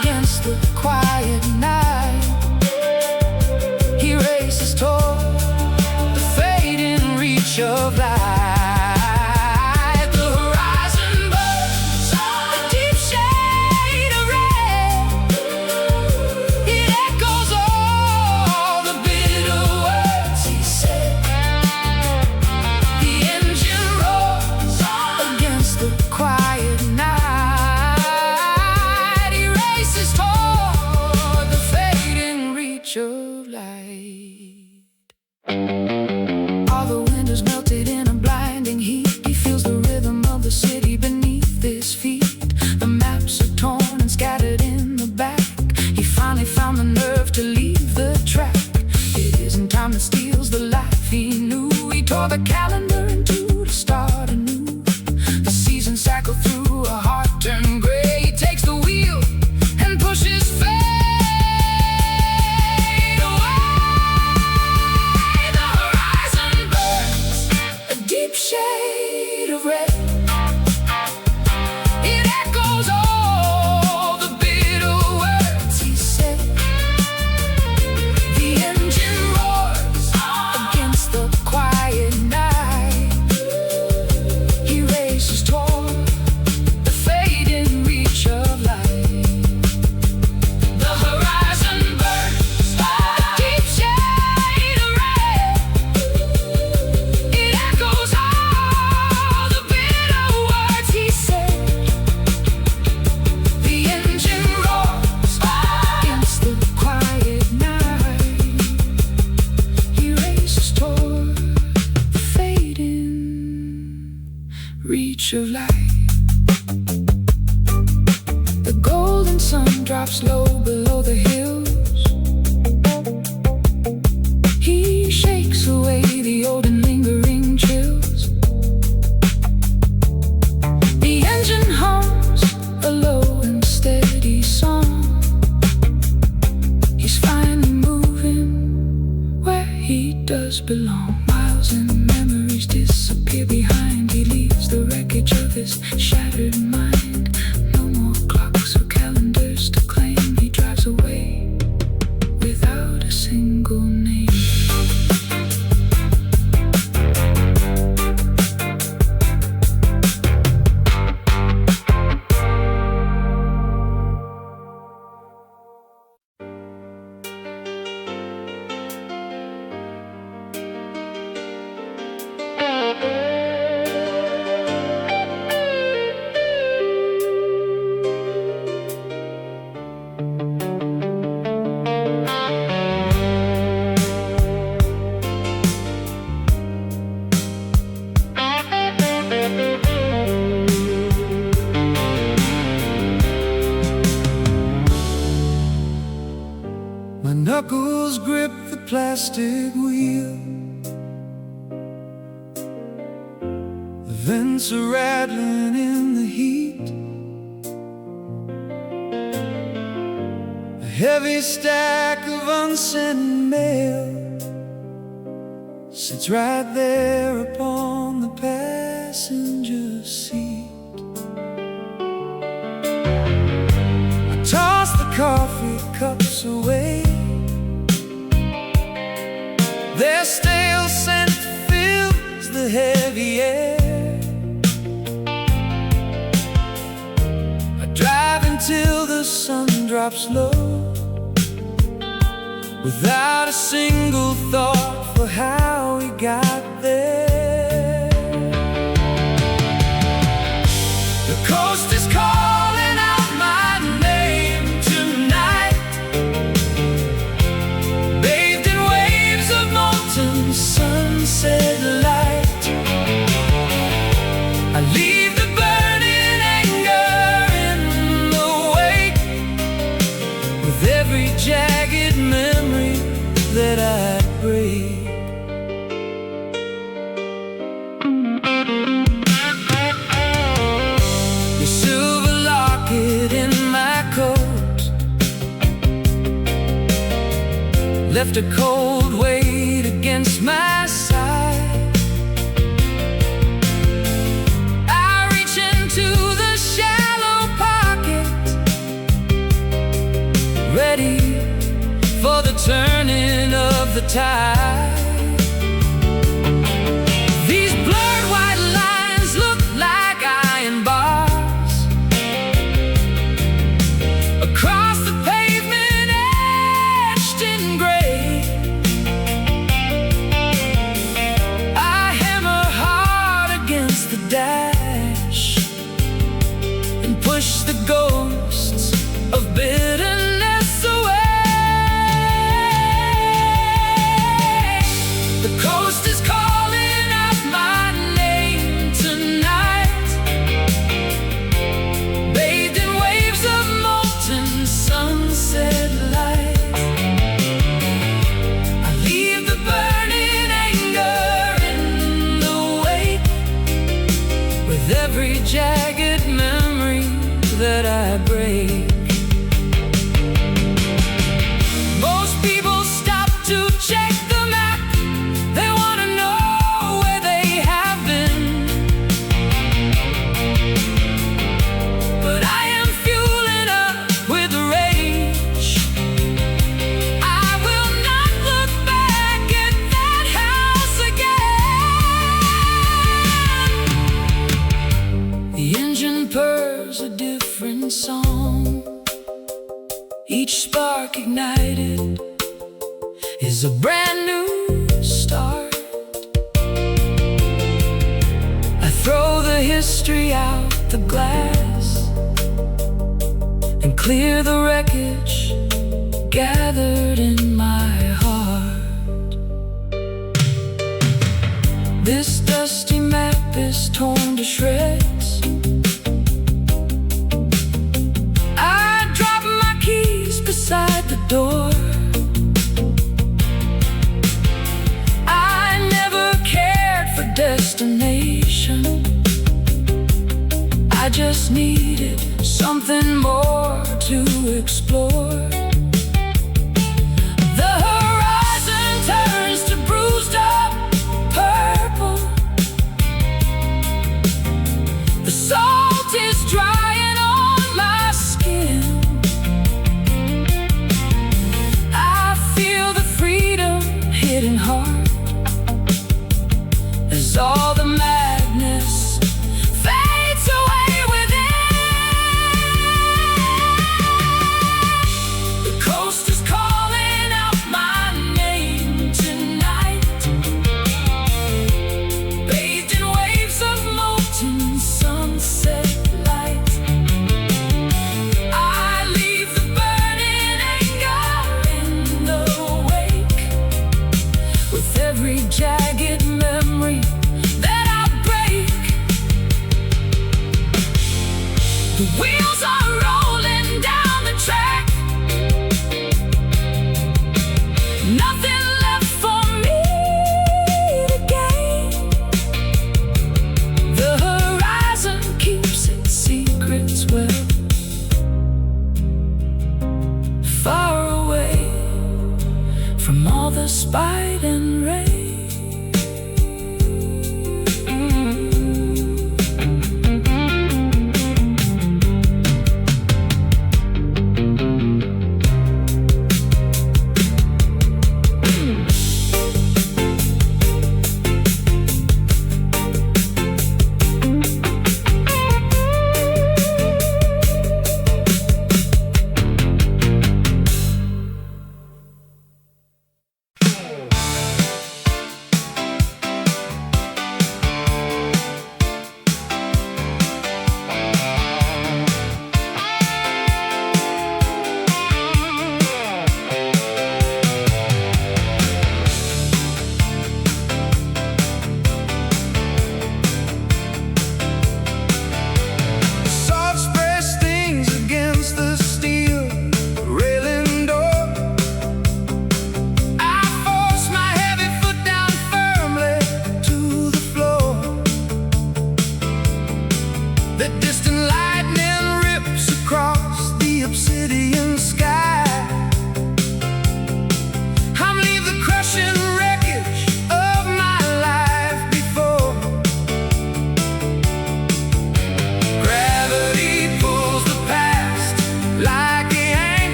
against the quiet night. He races toward the fading reach of light. The horizon burns a deep shade of red. It echoes all the bitter words he said. The engine roars against the quiet night. He races toward the fading reach of light. All the windows melted in a blinding heat. He feels the rhythm of the city beneath his feet. The maps are torn and scattered in the back. He finally found the nerve to leave the track. It isn't time that steals the life he knew. He tore the calendar in two to start anew. The seasons cycle through, a heart turned gray. He takes the wheel and pushes fate away. The horizon burns a deep shade of red. It echoes all the bitter words he said. The engine roars against the quiet night. He races toward the fading reach of light. The horizon burns a deep shade of red. It echoes all the bitter words he said. The engine roars against the quiet night. He races toward the fading reach of light. The golden sun drops low below the hills. He shakes away the old and lingering chills. The engine hums a low and steady song. He's finally moving where he does belong. Miles and memories disappear behind. He leaves the wreckage of his shattered mind. No more clocks or calendars to claim. He drives away without a single name. My knuckles grip the plastic wheel. The vents are rattling in the heat. A heavy stack of unsent mail sits right there upon the passenger seat. I toss the coffee cups away. Their stale scent fills the heavy air. I drive until the sun drops low, without a single thought for how we got there. coast is calling out my name tonight, bathed in waves of molten sunset light. I leave the burning anger in the wake, with every jagged memory that I break. Left a cold weight against my side. I reach into the shallow pocket, ready for the turning of the tide. These blurred white lines look like iron bars across the pavement, etched in gray. Dash and push the ghosts of bitterness away. The coast is calling out my name tonight, bathed in waves of molten sunset light. I leave the burning anger in the wake, with every jagged memory that I break. Most people stop to check the map. They want to know where they have been. But I am fueling up with rage. I will not look back at that house again. The engine purrs a different song. Each spark ignited is a brand new start. I throw the history out the glass and clear the wreckage gathered in my heart. This dusty map is torn to shreds. I drop my keys beside the door. I never cared for destination. I just needed something more to explore. The horizon turns to bruised up purple. The salt is drying on my skin. I feel the freedom hitting hard as all the madness fades away within. The coast is calling out my name tonight, bathed in waves of molten sunset light. I leave the burning anger in the wake, with every jagged memory that I break. The wheels are rolling down the track, nothing left for me to gain. The horizon keeps its secrets well, far away from all the spite and rain.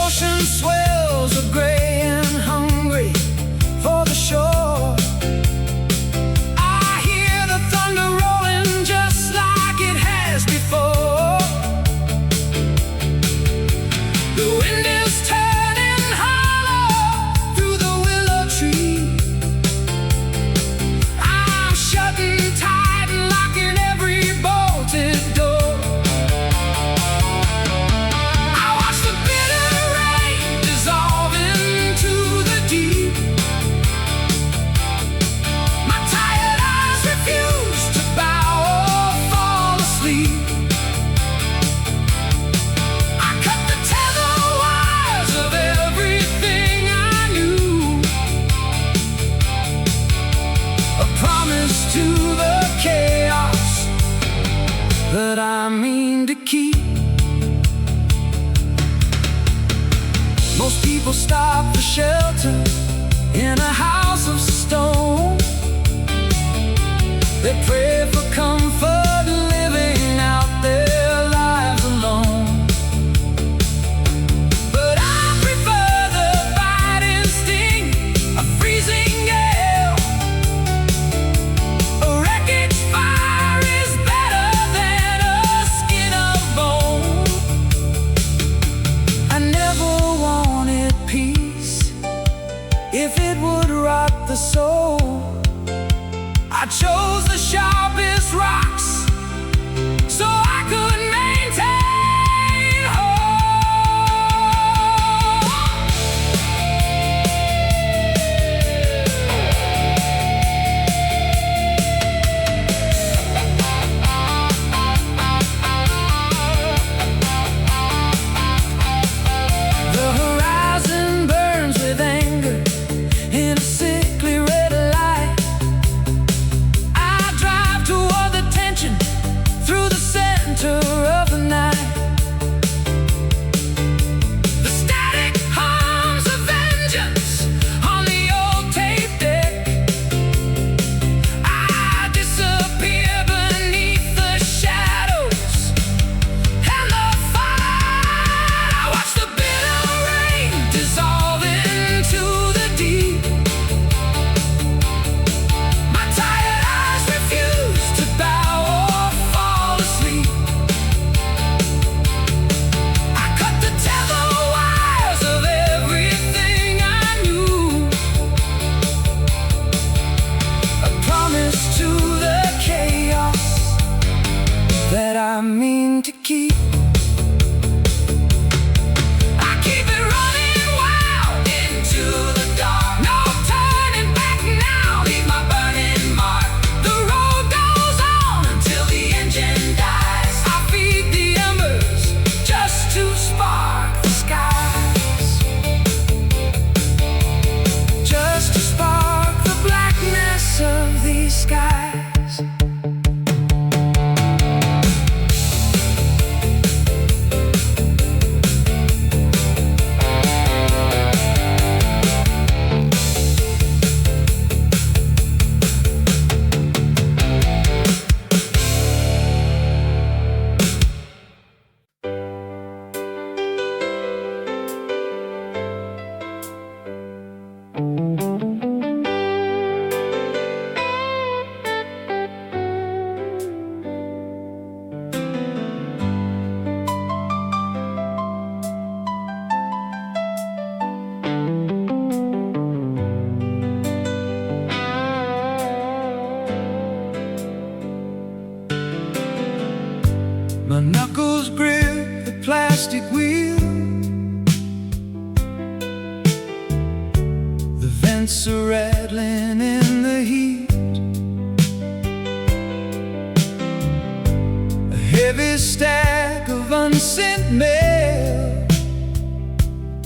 ocean swells are gray and hungry for the shore. I hear the thunder rolling just like it has before. The wind is turning hollow through the willow tree. I'm shutting tight and locking every bolted door. I watch the bitter rain dissolve into the deep. My tired eyes refuse to bow or fall asleep. I cut the tether wires of everything I knew, a promise to the chaos that I mean to keep. Most people stop for shelter in a house of stone. They pray for comfort, living out their lives alone. But I prefer the biting sting of freezing gale. A wreckage fire is better than a skin of bone. I never wanted peace if it would rock the soul. I chose the sharpest rocks so I could maintain The horizon burns with anger in a sickly red light. I drive toward the tension through the center of the night. The static hums of vengeance on the old tape deck. I disappear beneath the shadows and the fight. I watch the bitter rain dissolve into the deep. My tired eyes refuse to bow or fall asleep. I cut the tether wires of everything I knew, a promise to the chaos that I mean to keep. I keep it running wild into the dark. No turning back now, leave my burning mark. The road goes on until the engine dies. I feed the embers just to spark the skies, just to spark the blackness of these skies. My knuckles grip the plastic wheel. The vents are rattling in the heat. A heavy stack of unsent mail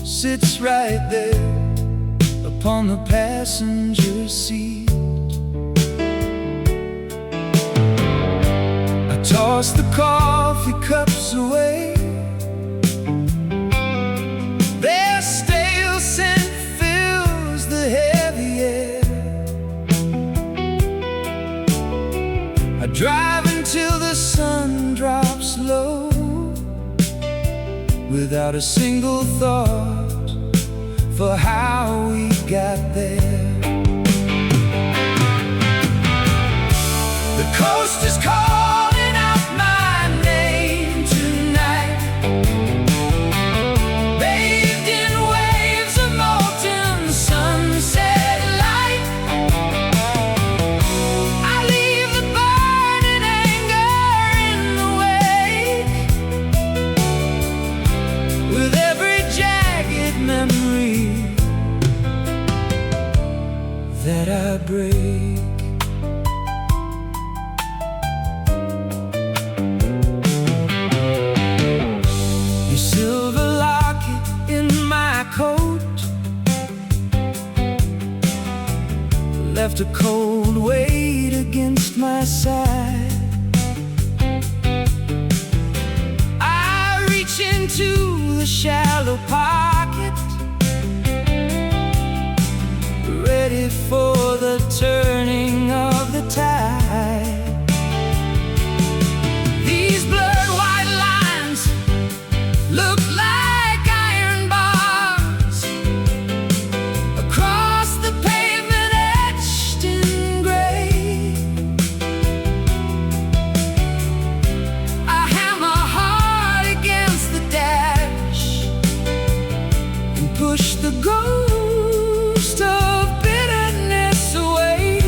sits right there upon the passenger seat. Toss the coffee cups away. Their stale scent fills the heavy air. I drive until the sun drops low. without a single thought for how we got there. The coast is calling out my name tonight, bathed in waves of molten sunset light. I leave the burning anger in the wake, with every jagged memory that I break. Left a cold weight against my side. I reach into the shallow pocket, ready for the turning of the tide. These blurred white lines look like iron bars across the pavement, etched in gray. I hammer hard against the dash and push the ghost of bitterness away.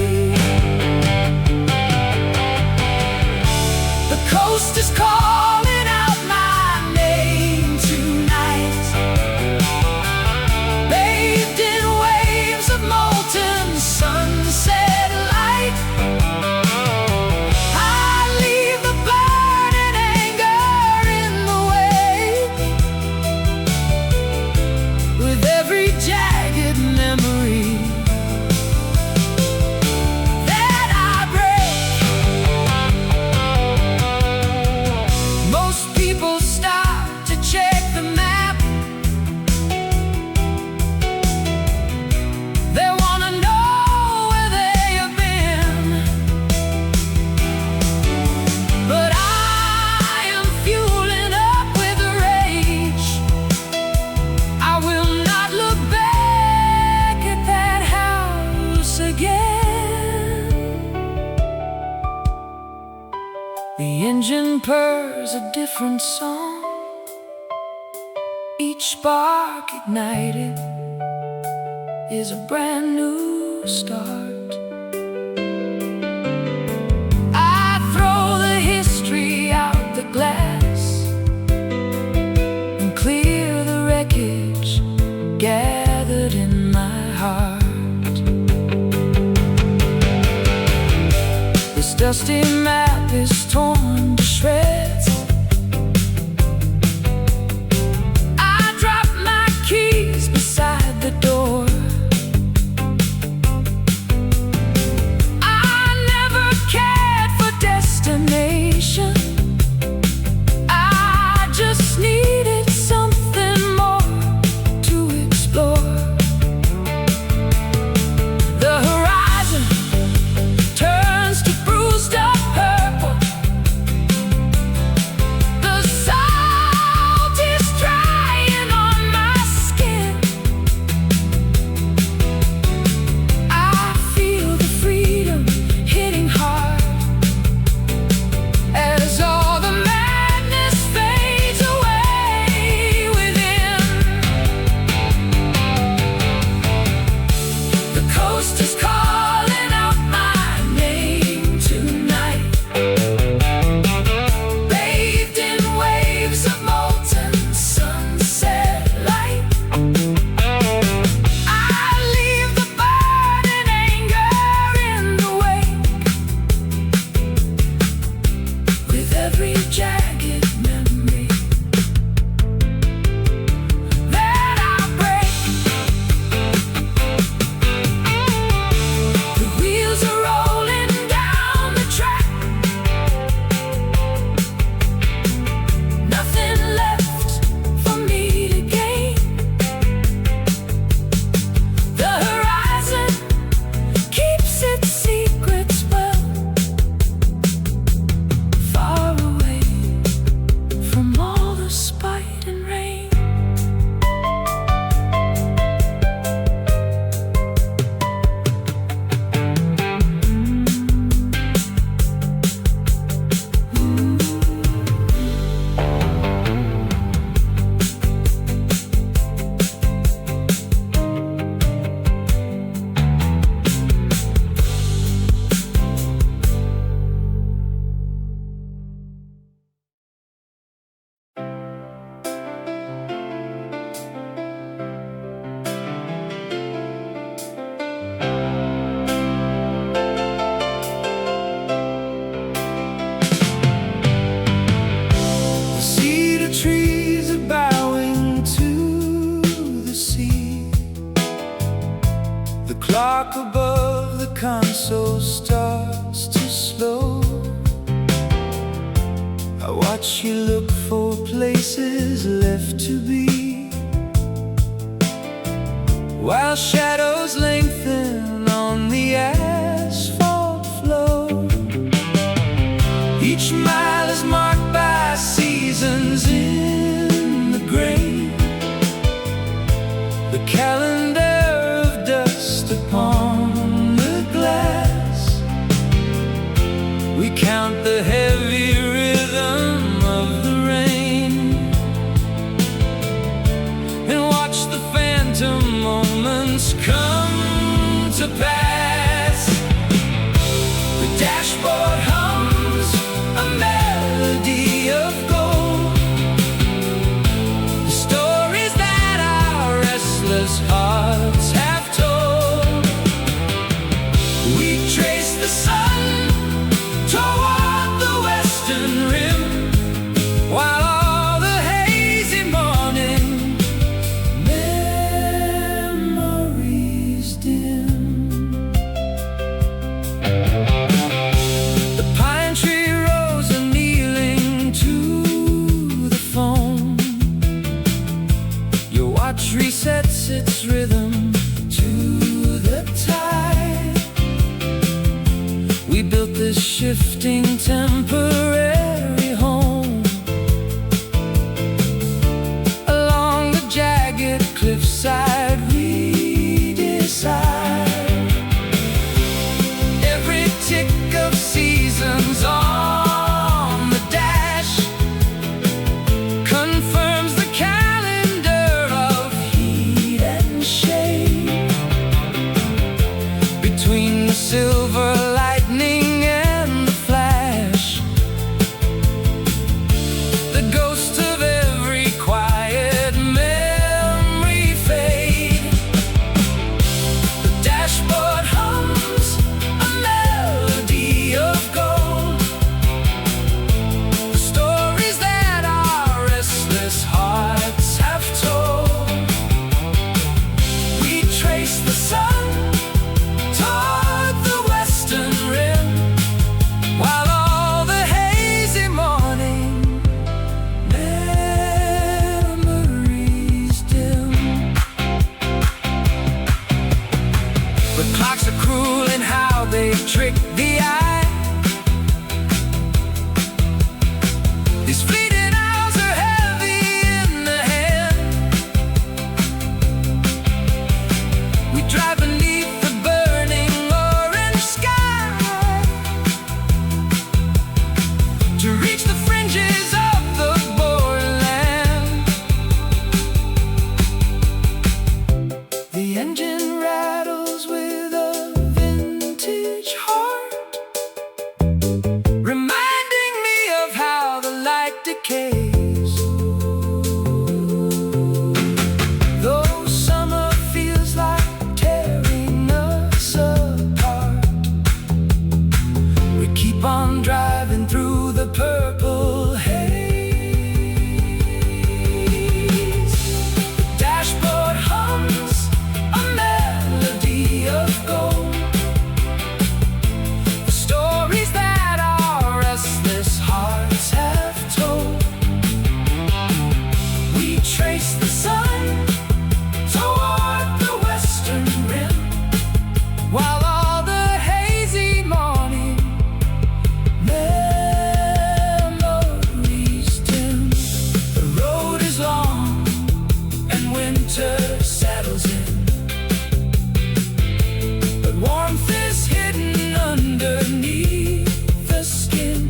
The coast is calling out my name tonight, bathed in waves of molten sunset light. I leave the burning anger in the wake, with every jagged memory that I break. Most people stop to check the map. They wanna know where they have been, but I am fueling up with rage. I will not look back at that house again. The engine purrs a different song, each spark ignited is a brand new start. I throw the history out the glass and clear the wreckage gathered in my heart. This dusty map is torn to shreds. I drop my keys beside the door. clock above the console starts to slow. I watch you look for places left to be, while shadows lengthen on the asphalt floor. Each mile is marked by seasons in the grain, the calendar of dust upon the glass. We count the heavy rhythm of the rain and watch the phantom moments come to pass. The dashboard hums a melody of gold, the stories that our restless hearts have told. We trace the sun toward the western rim, while all the hazy morning memories dim. The pine tree rows are kneeling to the foam. Your watch resets its rhythm to the tide. We built this shifting temporary home along the jagged cliffside. We decide every tick of seasons on the dash confirms the calendar of heat and shade. Between the silver lightning and the flash, the ghost of every quiet memory fade. The dashboard hums a melody of gold, the stories that our restless hearts have told. We trace the sun toward the western rim, while all the hazy morning memories dim. But clocks are cruel in how they trick the eye. These fleeting hours are heavy in the hand. We drive beneath the burning orange sky to reach the fringes of the borderland. The engine rattles with a vintage heart, reminding me of how the light decays. Though summer feels like tearing us apart, we keep on driving through the purple haze. The dashboard hums a melody of gold, the stories that our restless hearts have told. We trace the sun toward the western rim, while all the hazy morning memories dim. The road is long and winter settles in, but warmth is hidden underneath the skin.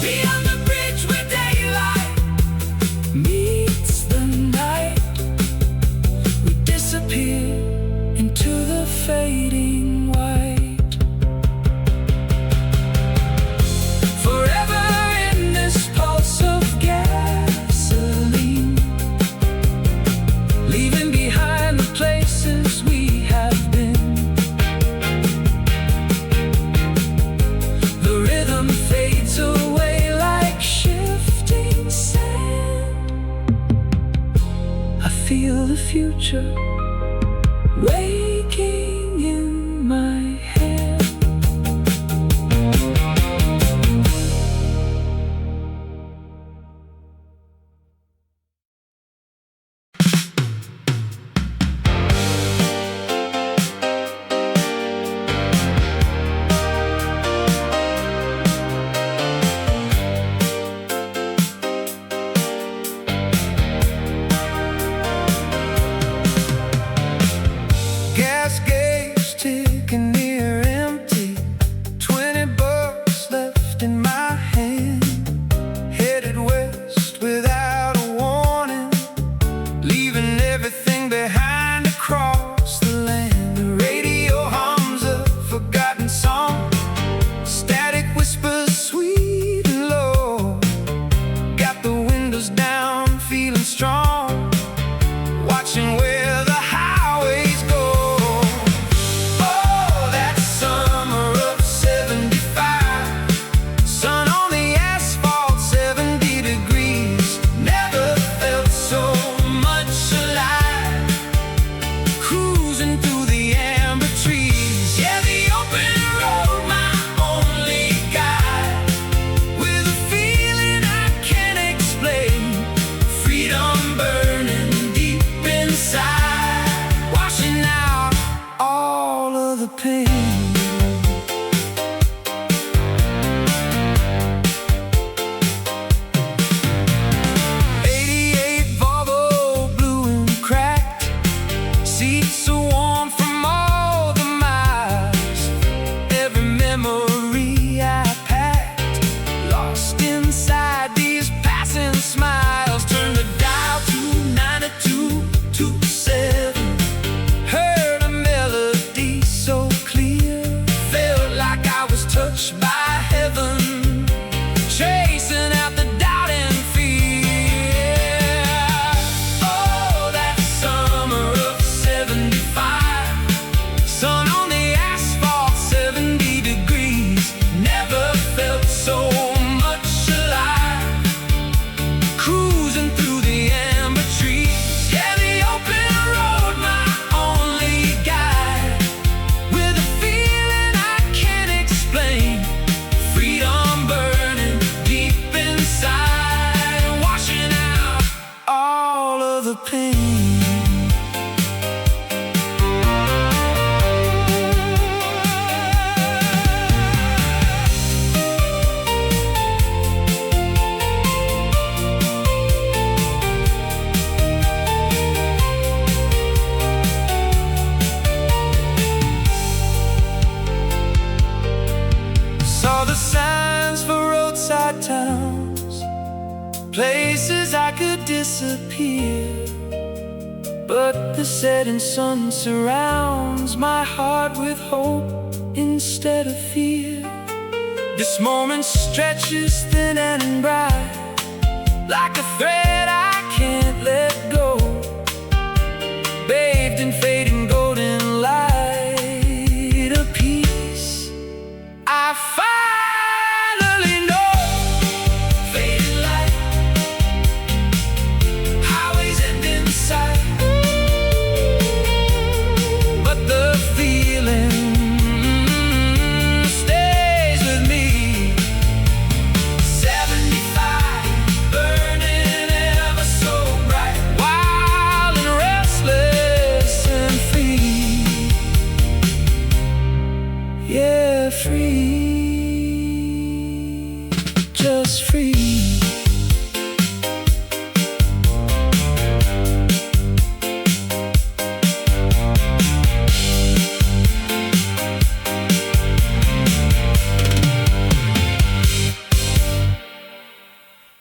Beyond the bridge where daylight meets the night, we disappear into the fading white. Forever in this pulse of gasoline, leaving behind the places we have been. The rhythm fades away like shifting sand. I feel the future wake places I could disappear, but the setting sun surrounds my heart with hope instead of fear. This moment stretches thin and bright, like a thread I